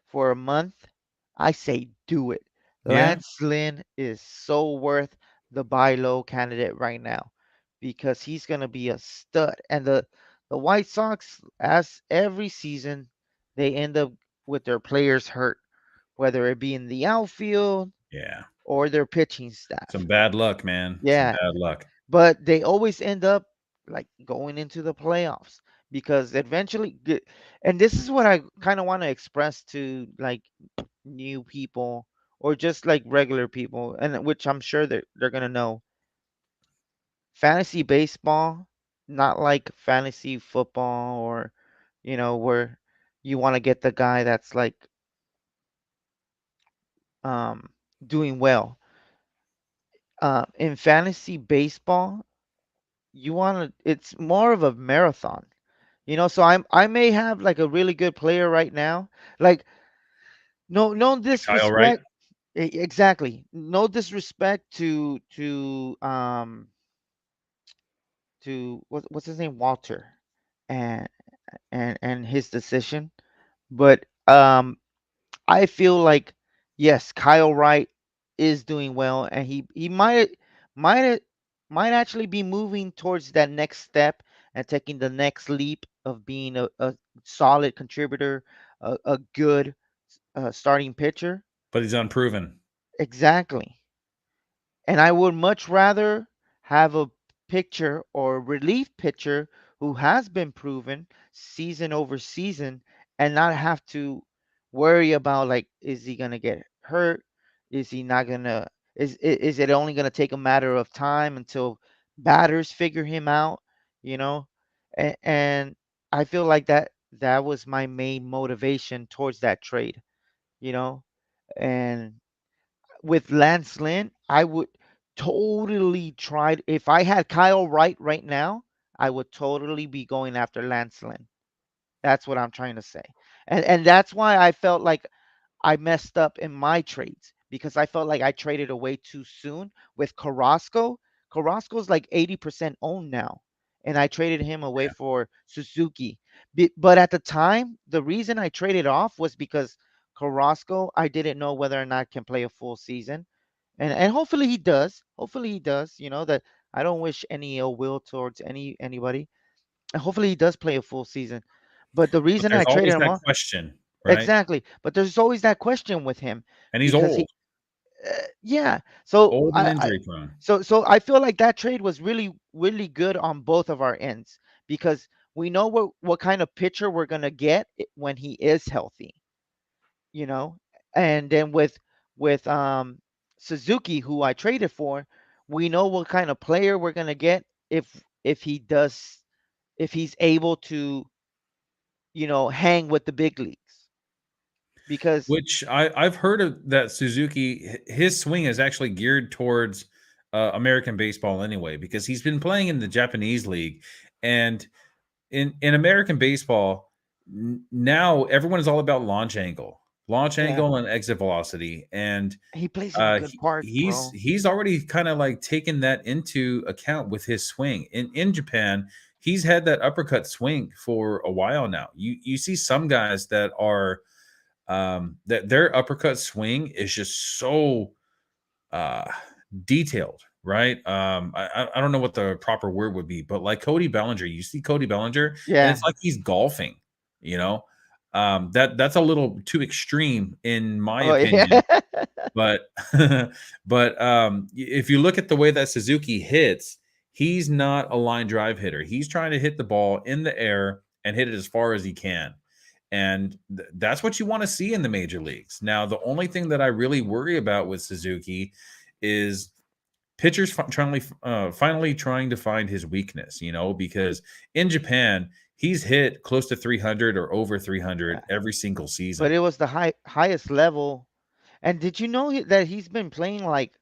for a month, I say do it. Yeah, Lance Lynn is so worth the buy low candidate right now because he's gonna be a stud. And the White Sox, as every season, they end up with their players hurt, whether it be in the outfield yeah. or their pitching Some staff. bad luck, man. Some Yeah, bad luck. but they always end up like going into the playoffs because eventually and this is what I kind of want to express to like new people or just like regular people, and which I'm sure they're going to know. Fantasy baseball, not like fantasy football or where you want to get the guy that's like um doing well. In fantasy baseball, you want to it's more of a marathon. So I may have like a really good player right now. Like no Like Kyle Wright. disrespect. Exactly. No disrespect to what's his name, Walter, and and his decision. But I feel like yes, Kyle Wright is doing well, and he might might actually be moving towards that next step and taking the next leap of being a solid contributor, a good starting pitcher. But he's unproven. Exactly. And I would much rather have a pitcher or relief pitcher who has been proven season over season and not have to worry about like is he gonna get hurt? Is he not gonna is it only gonna take a matter of time until batters figure him out? You know? And I feel like that was my main motivation towards that trade, you know? And with Lance Lynn, I would totally try. If I had Kyle Wright right now, I would totally be going after Lance Lynn. That's what I'm trying to say. And that's why I felt like I messed up in my trades because I felt like I traded away too soon with Carrasco. Carrasco's like 80% owned now, and I traded him away for Suzuki. But at the time, the reason I traded off was because Carrasco, I didn't know whether or not can play a full season, and hopefully he does. Hopefully he does. That I don't wish any ill will towards anybody. And hopefully he does play a full season. But the But reason I there's traded always him that off. question, right? Exactly. But there's always that question with him And he's because old, yeah. So old and injury prone. I feel like that trade was really really good on both of our ends because we know what kind of pitcher we're gonna get when he is healthy, you know. And then with Suzuki, who I traded for, we know what kind of player we're gonna get if he does if he's able to hang with the big leagues because Which I've heard of that Suzuki. His swing is actually geared towards American baseball anyway, because he's been playing in the Japanese league, and in American baseball now everyone is all about launch yeah, angle, and exit velocity, and he plays in a good park, bro. he's already kind of like taken that into account with his swing. In Japan, he's had that uppercut swing for a while now. You see some guys that are that their uppercut swing is just so uh detailed, right? I don't know what the proper word would be, but like Cody Bellinger, you see Cody Bellinger, and Yeah. it's like he's golfing, you know. That's a little too extreme in my Oh yeah. opinion, but but if you look at the way that Suzuki hits, he's not a line drive hitter. He's trying to hit the ball in the air and hit it as far as he can. And that's what you want to see in the major leagues. Now, the only thing that I really worry about with Suzuki is pitchers finally trying to find his weakness, because in Japan, he's hit close to 300 or over Yeah. 300 every single But season. it was the highest level. And did you know that he's been playing like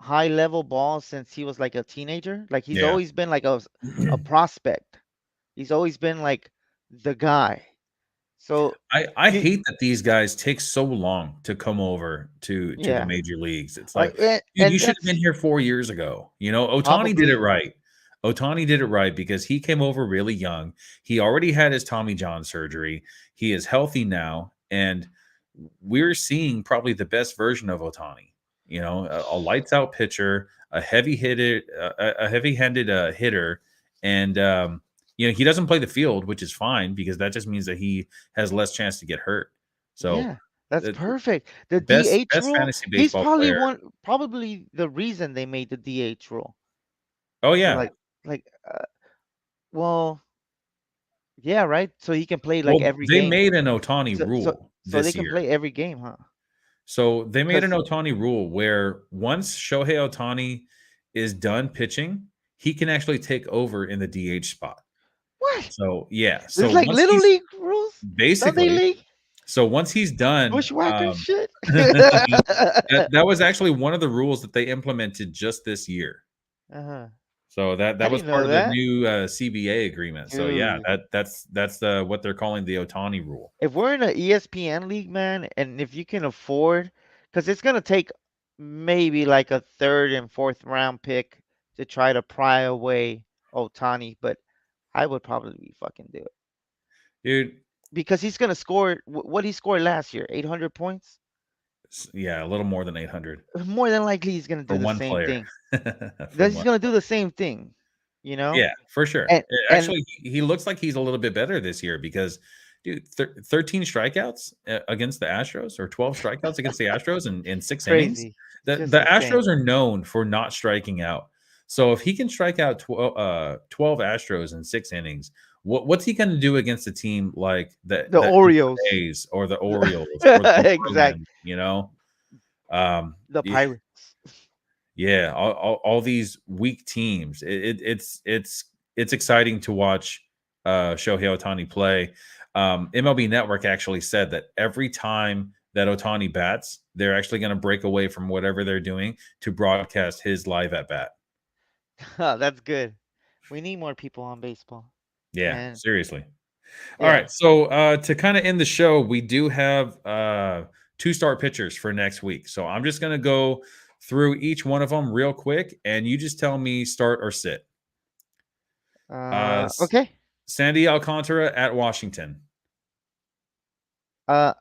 high level ball since he was like a teenager? Like he's Yeah. always been like a prospect. He's always been like the guy. So I you hate that these guys take so long to come over to the yeah. major leagues. It's Like like, dude, you should have that's been here 4 years ago. You know, Otani did it probably right. Otani did it right because he came over really young. He already had his Tommy John surgery. He is healthy now, and we're seeing probably the best version of Otani. You know, a lights out pitcher, a heavy hitter, a heavy handed hitter, and you know, he doesn't play the field, which is fine because that just means that he has less chance to get hurt. So, yeah, that's the perfect. The best DH rule, fantasy he's baseball player. probably the reason they made the DH rule. Oh So yeah. like well, yeah, right? So he can play like Well, every they game. made an Otani So so rule so they this can year. play every game, huh? So they made an Cuz Otani rule where once Shohei Otani is done pitching, he can actually take over in the DH spot. what? So yeah. This So is like once little he's league rules? Sunday basically, league? so once he's done, Bushwhacker shit? that was actually one of the rules that they implemented just this year. Uh-huh. So I that was didn't know part of the that. new CBA agreement. So yeah, Dude. that's what they're calling the Otani rule. If we're in an ESPN league, man, and if you can afford, because it's gonna take maybe like a third and fourth round pick to try to pry away Otani, but I would probably fucking do it Dude, because he's gonna score what he scored last year, 800 points. yeah, a little more than 800 More than likely, he's gonna for do the one same player. thing. For He's one gonna do player. the same thing, you know. Yeah, for sure. And and Actually, he looks like he's a little bit better this year because, dude, 13 strikeouts against the Astros or 12 strikeouts against the Astros in 6 innings. crazy, The just insane. Astros are known for not striking out. So if he can strike out 12 Astros in 6 innings, what's he going to do against a team like The the Orioles, A's or the Orioles or the exact, Marlins? You know, um, the yeah, Pirates. yeah, all these weak teams. It's exciting to watch Shohei Otani play. MLB Network actually said that every time that Otani bats, they're actually going to break away from whatever they're doing to broadcast his live at bat. That's good. We need more people on baseball. Yeah, And seriously. All yeah. right, so to kind of end the show, we do have two start pitchers for next week. So I'm just going to go through each one of them real quick, and you just tell me start or sit. Uh, Okay. Sandy Alcantara at Washington. Uh,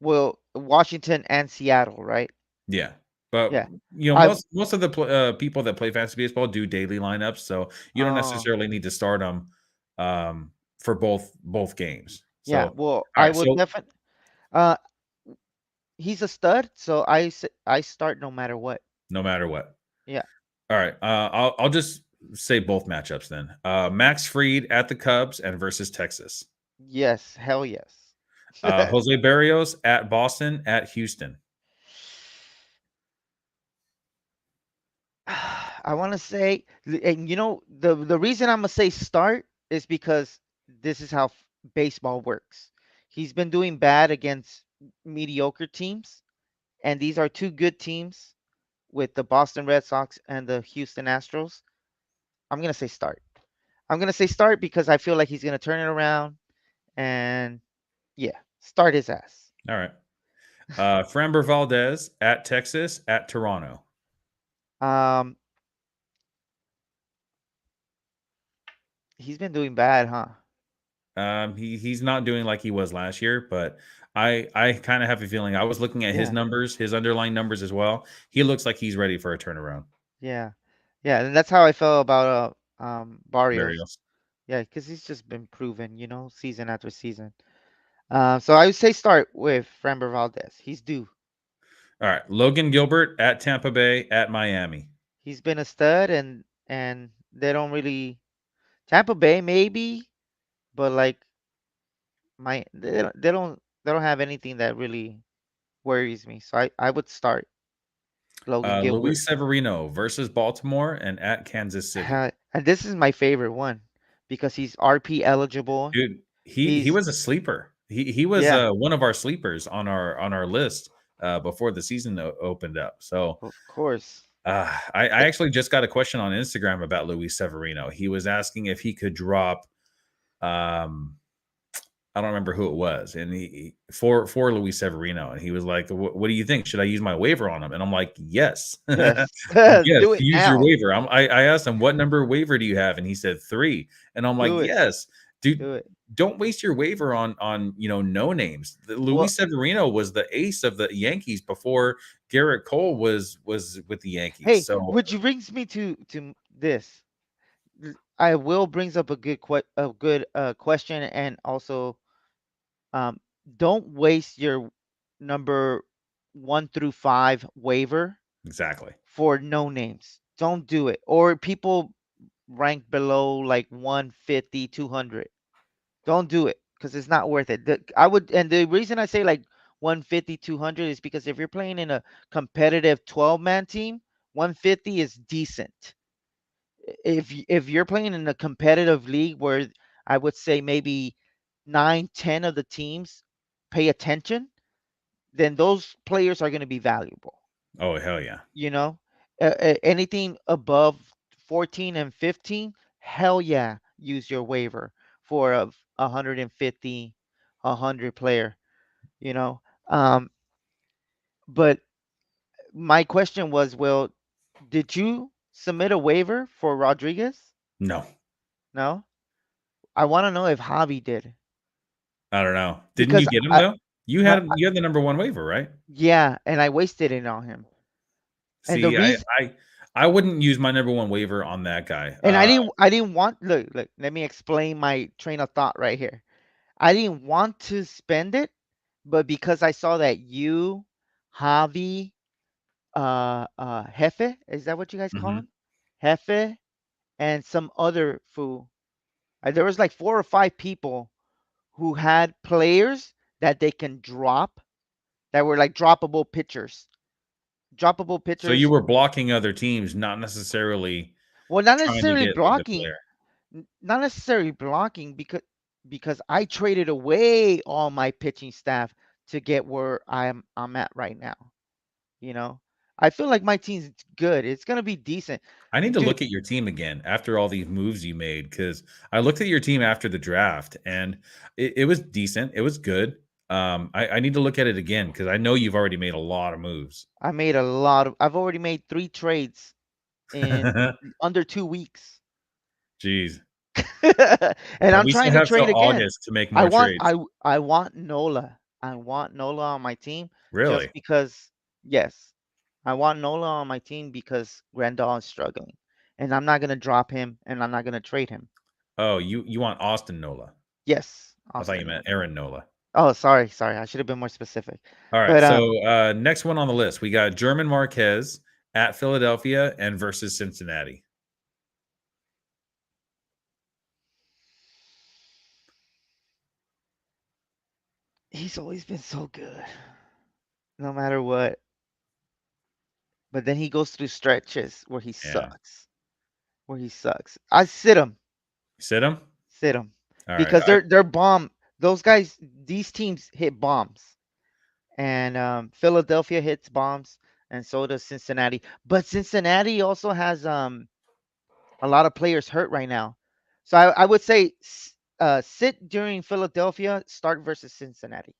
well, Washington and Seattle, right? Yeah. But Yeah. you know, I most of the people that play fantasy baseball do daily lineups, so you don't Oh, necessarily need to start them for both games. So, yeah. all Well, I right, would so definitely. Uh, he's a stud, so I start no matter what. no matter what. Yeah. All right, I'll just say both matchups then. Max Fried at the Cubs and versus Texas. Yes. Hell yes. Jose Barrios at Boston at Houston. I want to say, and you know, the reason I'm gonna say start is because this is how baseball works. He's been doing bad against mediocre teams, and these are two good teams with the Boston Red Sox and the Houston Astros. I'm gonna say start. I'm gonna say start because I feel like he's gonna turn it around, and yeah, start his ass. All right. Framber Valdez at Texas at Toronto. Um, he's been doing bad, huh? He's not doing like he was last year, but I kind of have a feeling. I was looking at his Yeah, numbers, his underlying numbers as well. He looks like he's ready for a turnaround. yeah, yeah, and that's how I felt about Barrios. Barrios. Yeah, because he's just been proven, season after season. So I would say start with Framber Valdez. He's due. All right, Logan Gilbert at Tampa Bay at Miami. He's been a stud, and they don't really Tampa Bay maybe, but like they don't have anything that really worries me. So I would start Logan Gilbert. Luis Severino versus Baltimore and at Kansas City. And this is my favorite one because he's RP eligible. Dude, he He's was a sleeper. He was yeah, one of our sleepers on our list before the season opened up. So of course. I actually just got a question on Instagram about Luis Severino. He was asking if he could drop um I don't remember who it was, and for Luis Severino, and he was like, "What do you think? Should I use my waiver on him?" And I'm like, "Yes, Yes. yes, Do it use your now. waiver." I asked him, "What number waiver do you have?" And he said 3, and I'm like, Do it. "Yes, dude, Do it. don't waste your waiver on no names." Well, Luis Severino was the ace of the Yankees before Garrett Cole was with the Yankees. hey, So which brings me to this. I will brings up a good question, and also um, don't waste your number 1 through 5 waiver exactly. for no names. Don't do it. Or people rank below like 150, 200. Don't do it because it's not worth it. I would, and the reason I say like 150, 200 is because if you're playing in a competitive 12-man team, 150 is decent. If you're playing in a competitive league where I would say maybe 9, 10 of the teams pay attention, then those players are going to be valuable. Oh hell yeah. You know, anything above 14 and 15, hell yeah, use your waiver for a 150, 100 player. You know, but my question was, well, did you submit a waiver for Rodriguez? No, No. I want to know if Javi did, I don't know. Didn't you because get him though? uh, You had the number one waiver, right? yeah, and I wasted it on him. And the See, reason, I wouldn't use my number one waiver on that guy. and I didn't want, look, let me explain my train of thought right here. I didn't want to spend it, but because I saw that you, Javi, Jefe, is that what you guys call Mhm. him? Jefe, and some other fool. There was like 4 or 5 people who had players that they can drop, that were like droppable pitchers. Droppable So you pitchers. were blocking other teams, not necessarily Well, not trying to necessarily get a good blocking, player. not necessarily blocking, because I traded away all my pitching staff to get where I'm at right now. You know, I feel like my team's good. It's gonna be decent, I need to dude. look at your team again after all these moves you made because I looked at your team after the draft and it was decent. It was good. I need to look at it again because I know you've already made a lot of moves. I made a lot of. I've already made 3 trades in under 2 weeks, Jeez. and I'm We still trying to have till trade again. August to make I more want trades. I I want Nola. I want Nola on my team just Really? because. Yes, I want Nola on my team because Grandal is struggling, and I'm not gonna drop him, and I'm not gonna trade him. Oh, you want Austin Nola. Yes, I thought you Austin meant Nola. Aaron Nola. Oh, sorry. I should have been more specific. All right. But So next one on the list, we got German Marquez at Philadelphia and versus Cincinnati. he's always been so good, no matter what. But then he goes through stretches where he Yeah. sucks. I sit him, Sit him? sit him, All right. because they're bomb. Those guys, these teams hit bombs, and Philadelphia hits bombs, and so does Cincinnati. But Cincinnati also has a lot of players hurt right now, so I would say sit during Philadelphia, start versus Cincinnati.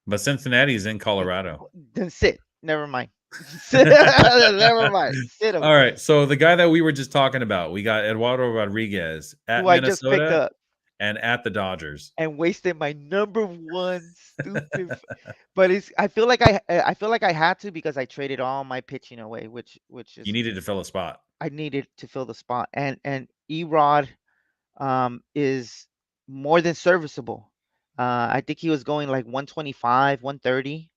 But Cincinnati's in Uh, Colorado. Then sit. Never mind. Never mind. Sit him. All right. So the guy that we were just talking about, we got Eduardo Rodriguez Who at I just picked Minnesota up and at the Dodgers. and wasted my number one stupid. But it's. I feel like I had to because I traded all my pitching away, which You is needed to fill a spot. I needed to fill the spot. And Erod is more than serviceable. I think he was going like 125, 130.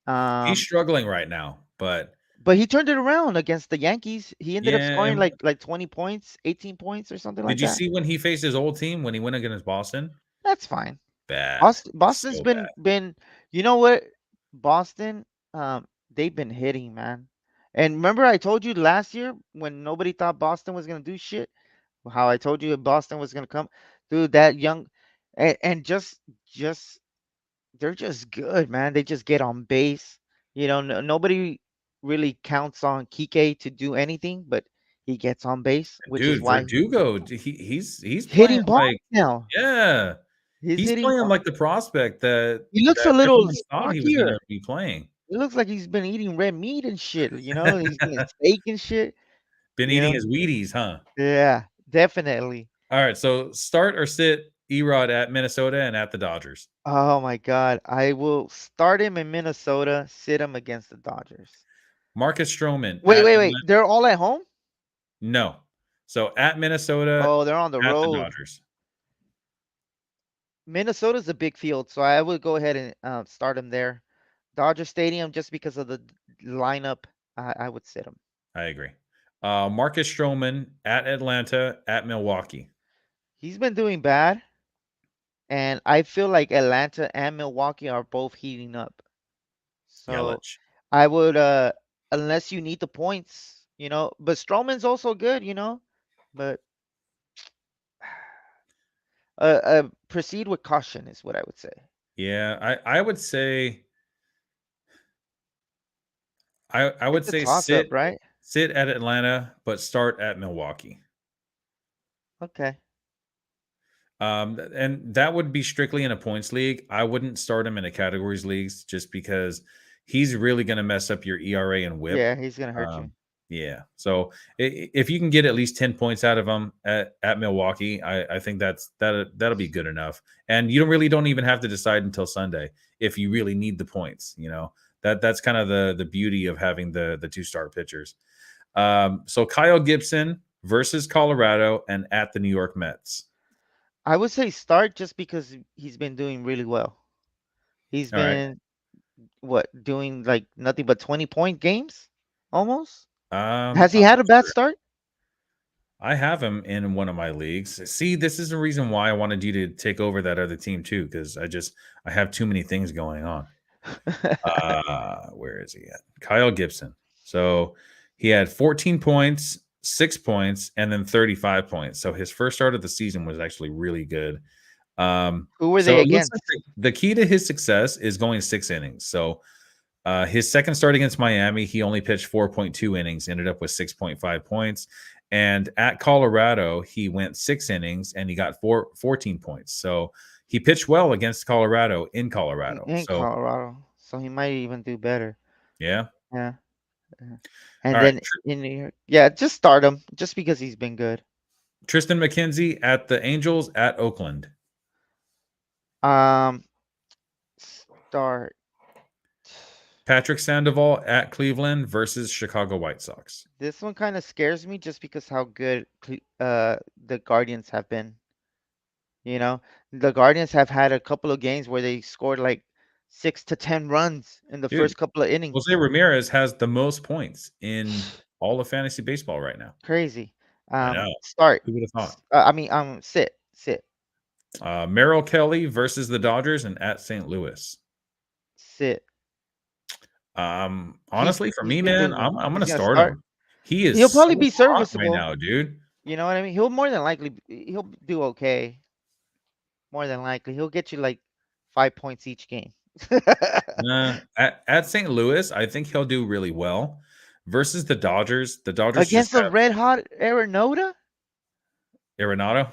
He's Um, struggling right now, but but he turned it around against the Yankees. He ended up yeah. scoring And like 20 points, 18 points or something did like you that. see when he faced his old team when he went against Boston? That's fine. Bad. Boston's So bad. been you know what? Boston, they've been hitting, man. And remember I told you last year when nobody thought Boston was gonna do shit? How I told you Boston was gonna come, dude. That young, and just they're just good, man. They just get on base. No, nobody really counts on Kike to do anything, but he gets on base, which is Dude, why Verdugo, he's playing hitting balls like now. yeah, He's he's hitting playing balls. like the prospect that He looks a that little everyone thought he was stockier. gonna be playing. It looks like he's been eating red meat and shit. He's getting steak and shit. Been You eating know, his Wheaties, huh? yeah, definitely. All right, so start or sit Erod at Minnesota and at the Dodgers. Oh my God, I will start him in Minnesota, sit him against the Dodgers. Marcus Stroman Wait, at wait, wait. Atlanta. They're all at home? No. So at Minnesota, Oh, they're on the at the road. Dodgers. Minnesota's a big field, so I would go ahead and start him there. Dodger Stadium, just because of the lineup, I would sit him. I agree. Marcus Stroman at Atlanta, at Milwaukee. He's been doing bad, and I feel like Atlanta and Milwaukee are both heating up. So Yelich. I would, unless you need the points, but Stroman's also good. But proceed with caution is what I would say. Yeah, I would say I would It's a say toss up, right? sit at Atlanta, but start at Milwaukee. Okay. And that would be strictly in a points league. I wouldn't start him in a categories leagues just because he's really going to mess up your ERA and WHIP. Yeah, he's gonna hurt you. Yeah. So if you can get at least 10 points out of him at Milwaukee, I think that'll be good enough. And you don't even have to decide until Sunday if you really need the points. That's kind of the beauty of having the two-star pitchers. So Kyle Gibson versus Colorado and at the New York Mets. I would say start just because he's been doing really well. He's All right. been doing like nothing but 20-point games almost. Has I'm he had a not bad sure. start? I have him in one of my leagues. See, this is the reason why I wanted you to take over that other team too, because I have too many things going on. Where is he at? Kyle Gibson. So he had 14 points, 6 points, and then 35 points. So his first start of the season was actually really good. Who were So they it looks against? like the key to his success is going 6 innings. So his second start against Miami, he only pitched 4.2 innings, ended up with 6.5 points. And at Colorado, he went 6 innings and he got 14 points. So he pitched well against Colorado in Colorado. In So Colorado, so he might even do better. yeah. Yeah, yeah. And All right. then in New York, yeah, just start him just because he's been good. Tristan McKenzie at the Angels at Oakland. Um, start. Patrick Sandoval at Cleveland versus Chicago White Sox. This one kind of scares me just because how good the Guardians have been. The Guardians have had a couple of games where they scored like 6 to 10 runs in the Dude, first couple of Jose innings. Ramirez has the most points in all of fantasy baseball right now. Crazy. I know. Start. Who would have thought? I mean, sit, Merrill Kelly versus the Dodgers and at St. Louis. sit. Honestly, for He's me, been man, doing. I'm He's gonna gonna start start. him. He He'll is probably so be hot right serviceable. now, dude. You know what I mean? He'll more than likely he'll do okay. More than likely, he'll get you like 5 points each game. At St. Louis, I think he'll do really well. Versus the Dodgers just Against the have red hot Arenado? Arenado.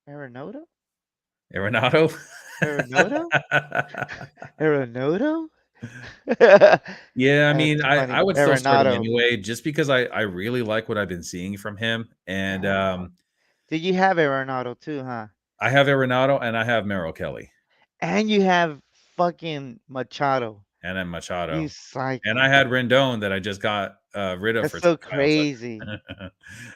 Arenado? Arenado. Arenado? Arenado? Yeah, I That's mean, I funny. would still start him Arenado. anyway, just because I really like what I've been seeing from him. And Yeah. Did you have Arenado too, huh? I have Arenado and I have Merrill Kelly And you have fucking Machado. and then You Machado. And I psycho. had Rendon that I just got rid of That's for so something else. crazy.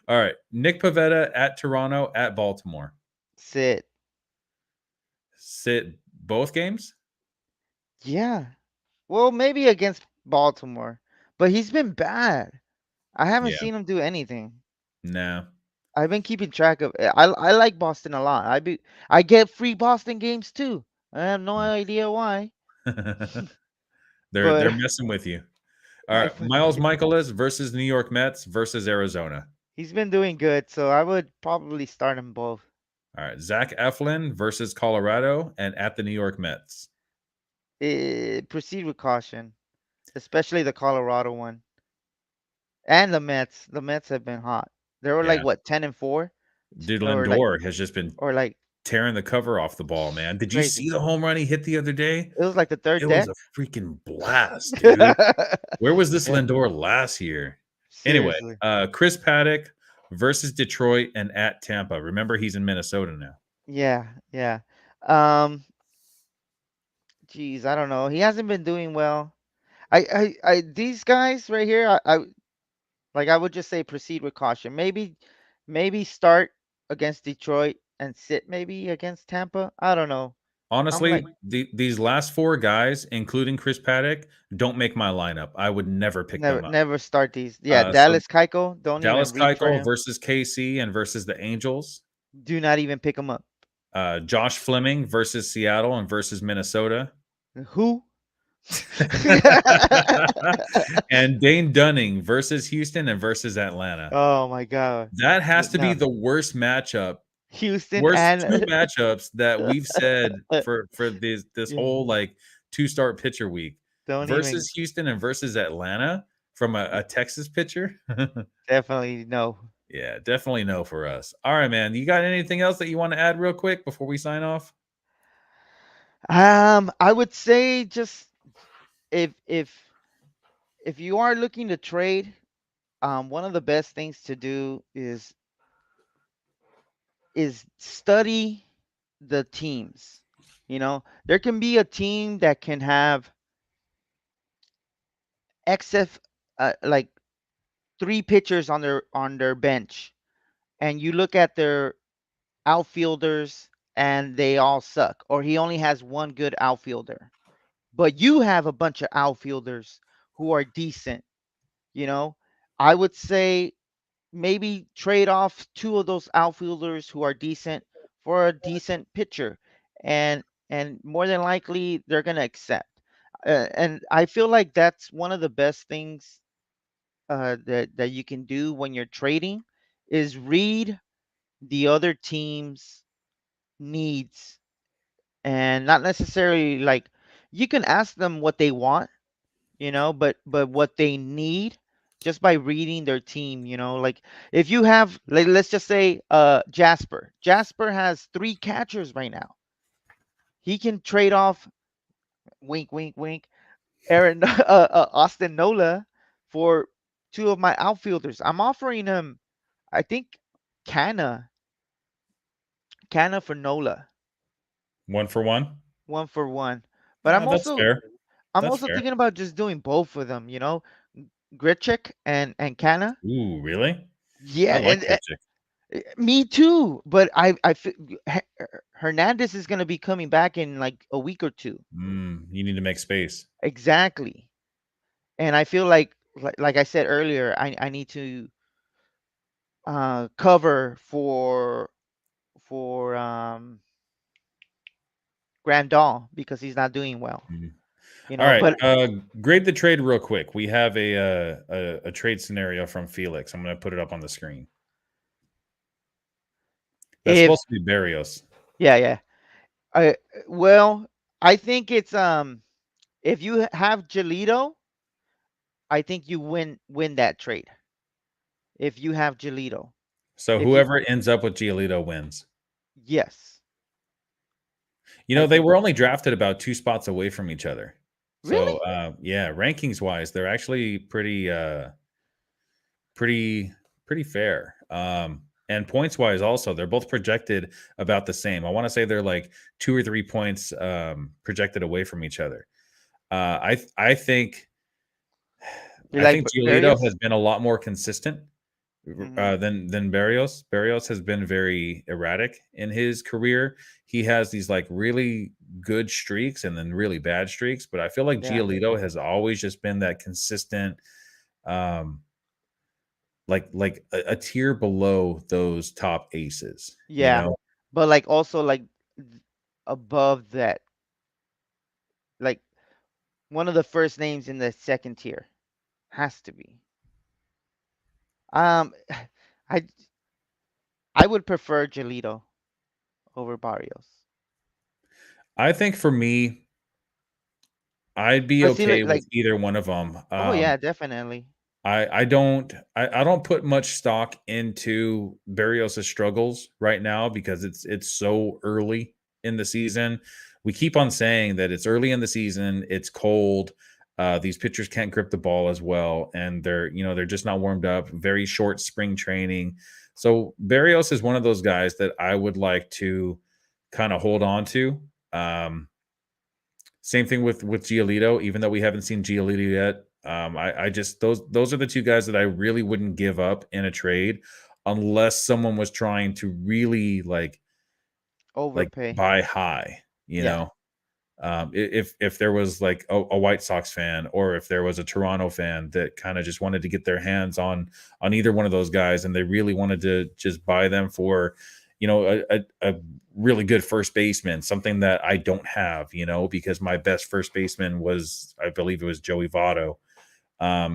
All right. Nick Pivetta at Toronto at Baltimore. Sit. Sit both games? Yeah. Well, maybe against Baltimore, but he's been bad. I haven't Yeah. seen him do anything. No. I've been keeping track of. I like Boston a lot. I get free Boston games too. I have no idea why, They're but messing with you. All I right. fucking Miles get. Michaelis versus New York Mets versus Arizona. He's been doing good, so I would probably start them both. All right, Zach Eflin versus Colorado and at the New York Mets. Proceed with caution, especially the Colorado one and the Mets. The Mets have been hot. They were like Yeah, what 10-4, dude, or like Lindor has just been or like tearing the cover off the ball, man. Did you see crazy. the home run he hit the other day? It was like the third It was deck. a freaking blast, dude. Where was this Yeah, Lindor last year? Anyway, seriously. Chris Paddock versus Detroit and at Tampa. Remember, he's in Minnesota now. Yeah, yeah. Um, Geez, I don't know. He hasn't been doing well. These guys right here, I would just say proceed with caution. Maybe start against Detroit and sit maybe against Tampa. I don't know. I'm like Honestly, these last four guys, including Chris Paddock, don't make my lineup. I would never pick never them up. never start these. Yeah, So Dallas Keuchel, don't Dallas even reach for Keuchel him. versus KC and versus the Angels. Do not even pick him up. Josh Fleming versus Seattle and versus Minnesota. Who? And Dane Dunning versus Houston and versus Atlanta. Oh my God. That has to be No. the worst matchup, Houston worst two and matchups that we've said for this yeah, whole like two-start pitcher week don't even versus Houston and versus Atlanta from a Texas pitcher. definitely no. Yeah, definitely no for us. All right, man. You got anything else that you want to add real quick before we sign off? I would say just if if if you are looking to trade, one of the best things to do is study the teams. There can be a team that can have XF like three pitchers on their bench, and you look at their outfielders and they all suck, or he only has one good outfielder. But you have a bunch of outfielders who are decent, you know. I would say maybe trade off two of those outfielders who are decent for a decent pitcher, and more than likely they're gonna accept. And I feel like that's one of the best things that you can do when you're trading is read the other team's needs, and not necessarily like you can ask them what they want, but what they need just by reading their team, like if you have, like, let's just say Jasper has three catchers right now. He can trade off, wink wink wink, Aaron Austin Nola for two of my outfielders. I'm offering him, I think, Canna Canna for Nola, One for one? 1 for 1. But I'm That's also fair. I'm That's also fair. thinking about just doing both of them, Grichuk and Canna. Ooh, really? Yeah, I like and Kitchik. me too. But Hernandez is going to be coming back in like a week or two. You need to make space. Exactly. And I feel like I said earlier, I need to cover for Grandal because he's not doing well. Mm. All right. But Grade the trade real quick. We have a trade scenario from Felix. I'm going to put it up on the screen. That's if supposed to be Barrios. yeah, yeah. I Well, I think it's if you have Giolito, I think you win that trade. If you have Giolito. So If you whoever ends up with Giolito wins. Yes, I They think were only drafted about 2 spots away from each other. So, really? yeah, rankings wise, they're actually pretty fair. And points wise, also, they're both projected about the same. I want to say they're like 2 or 3 points projected away from each other. I think You I like think Giolito Barrios? has been a lot more consistent Hmm. than Barrios. Barrios has been very erratic in his career. He has these like really good streaks and then really bad streaks, but I feel like Yeah, Giolito has always just been that consistent, um, like a tier below those top aces. You yeah, know, but like also like above that, like one of the first names in the second tier has to be. Um, I I would prefer Giolito over Barrios. I think for me, I'd be But see, okay with like, either one of them. oh yeah, definitely. I don't put much stock into Barrios' struggles right now because it's so early in the season. We keep on saying that it's early in the season, it's cold. These pitchers can't grip the ball as well, and they're just not warmed up. Very short spring training, so Barrios is one of those guys that I would like to kind of hold on to. Um, Same thing with Giolito, even though we haven't seen Giolito yet. I just those are the two guys that I really wouldn't give up in a trade unless someone was trying to really like Overpay. buy high, you Yeah. know. If there was like a White Sox fan or if there was a Toronto fan that kind of just wanted to get their hands on either one of those guys and they really wanted to just buy them for, a really good first baseman, something that I don't have, because my best first baseman was, I believe it was Joey Votto.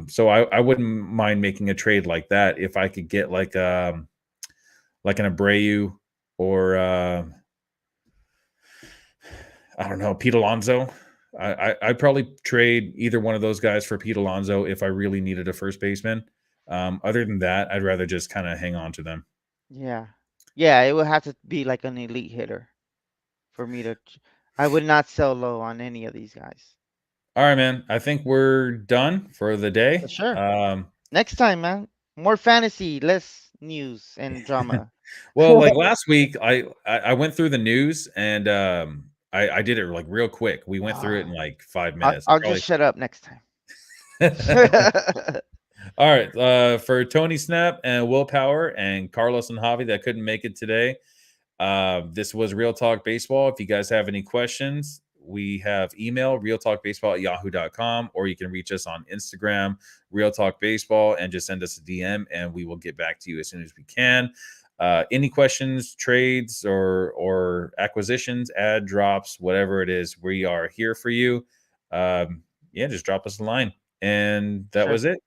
So I wouldn't mind making a trade like that if I could get like an Abreu or I don't know, Pete Alonso. I'd probably trade either one of those guys for Pete Alonso if I really needed a first baseman. Other than that, I'd rather just kind of hang on to them. Yeah. Yeah, it would have to be like an elite hitter for me to. I would not sell low on any of these guys. All right, man. I think we're done for the For day. sure. Next time, man. More fantasy, less news and drama. Well, like last week, I went through the news and I did it like real quick. We went through it in Ah, like 5 I'll, minutes. I'll just shut up next time. All right, for Tony Snap and Willpower and Carlos and Javi that couldn't make it today, this was Real Talk Baseball. If you guys have any questions, we have email realtalkbaseball@yahoo.com, or you can reach us on Instagram, Real Talk Baseball, and just send us a DM and we will get back to you as soon as we can. Any questions, trades, or acquisitions, ad drops, whatever it is, we are here for you. Yeah, just drop us a line. And that Sure. was it.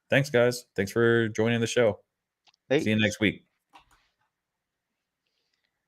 Thanks, guys. Thanks for joining the show. See Hey. you next week.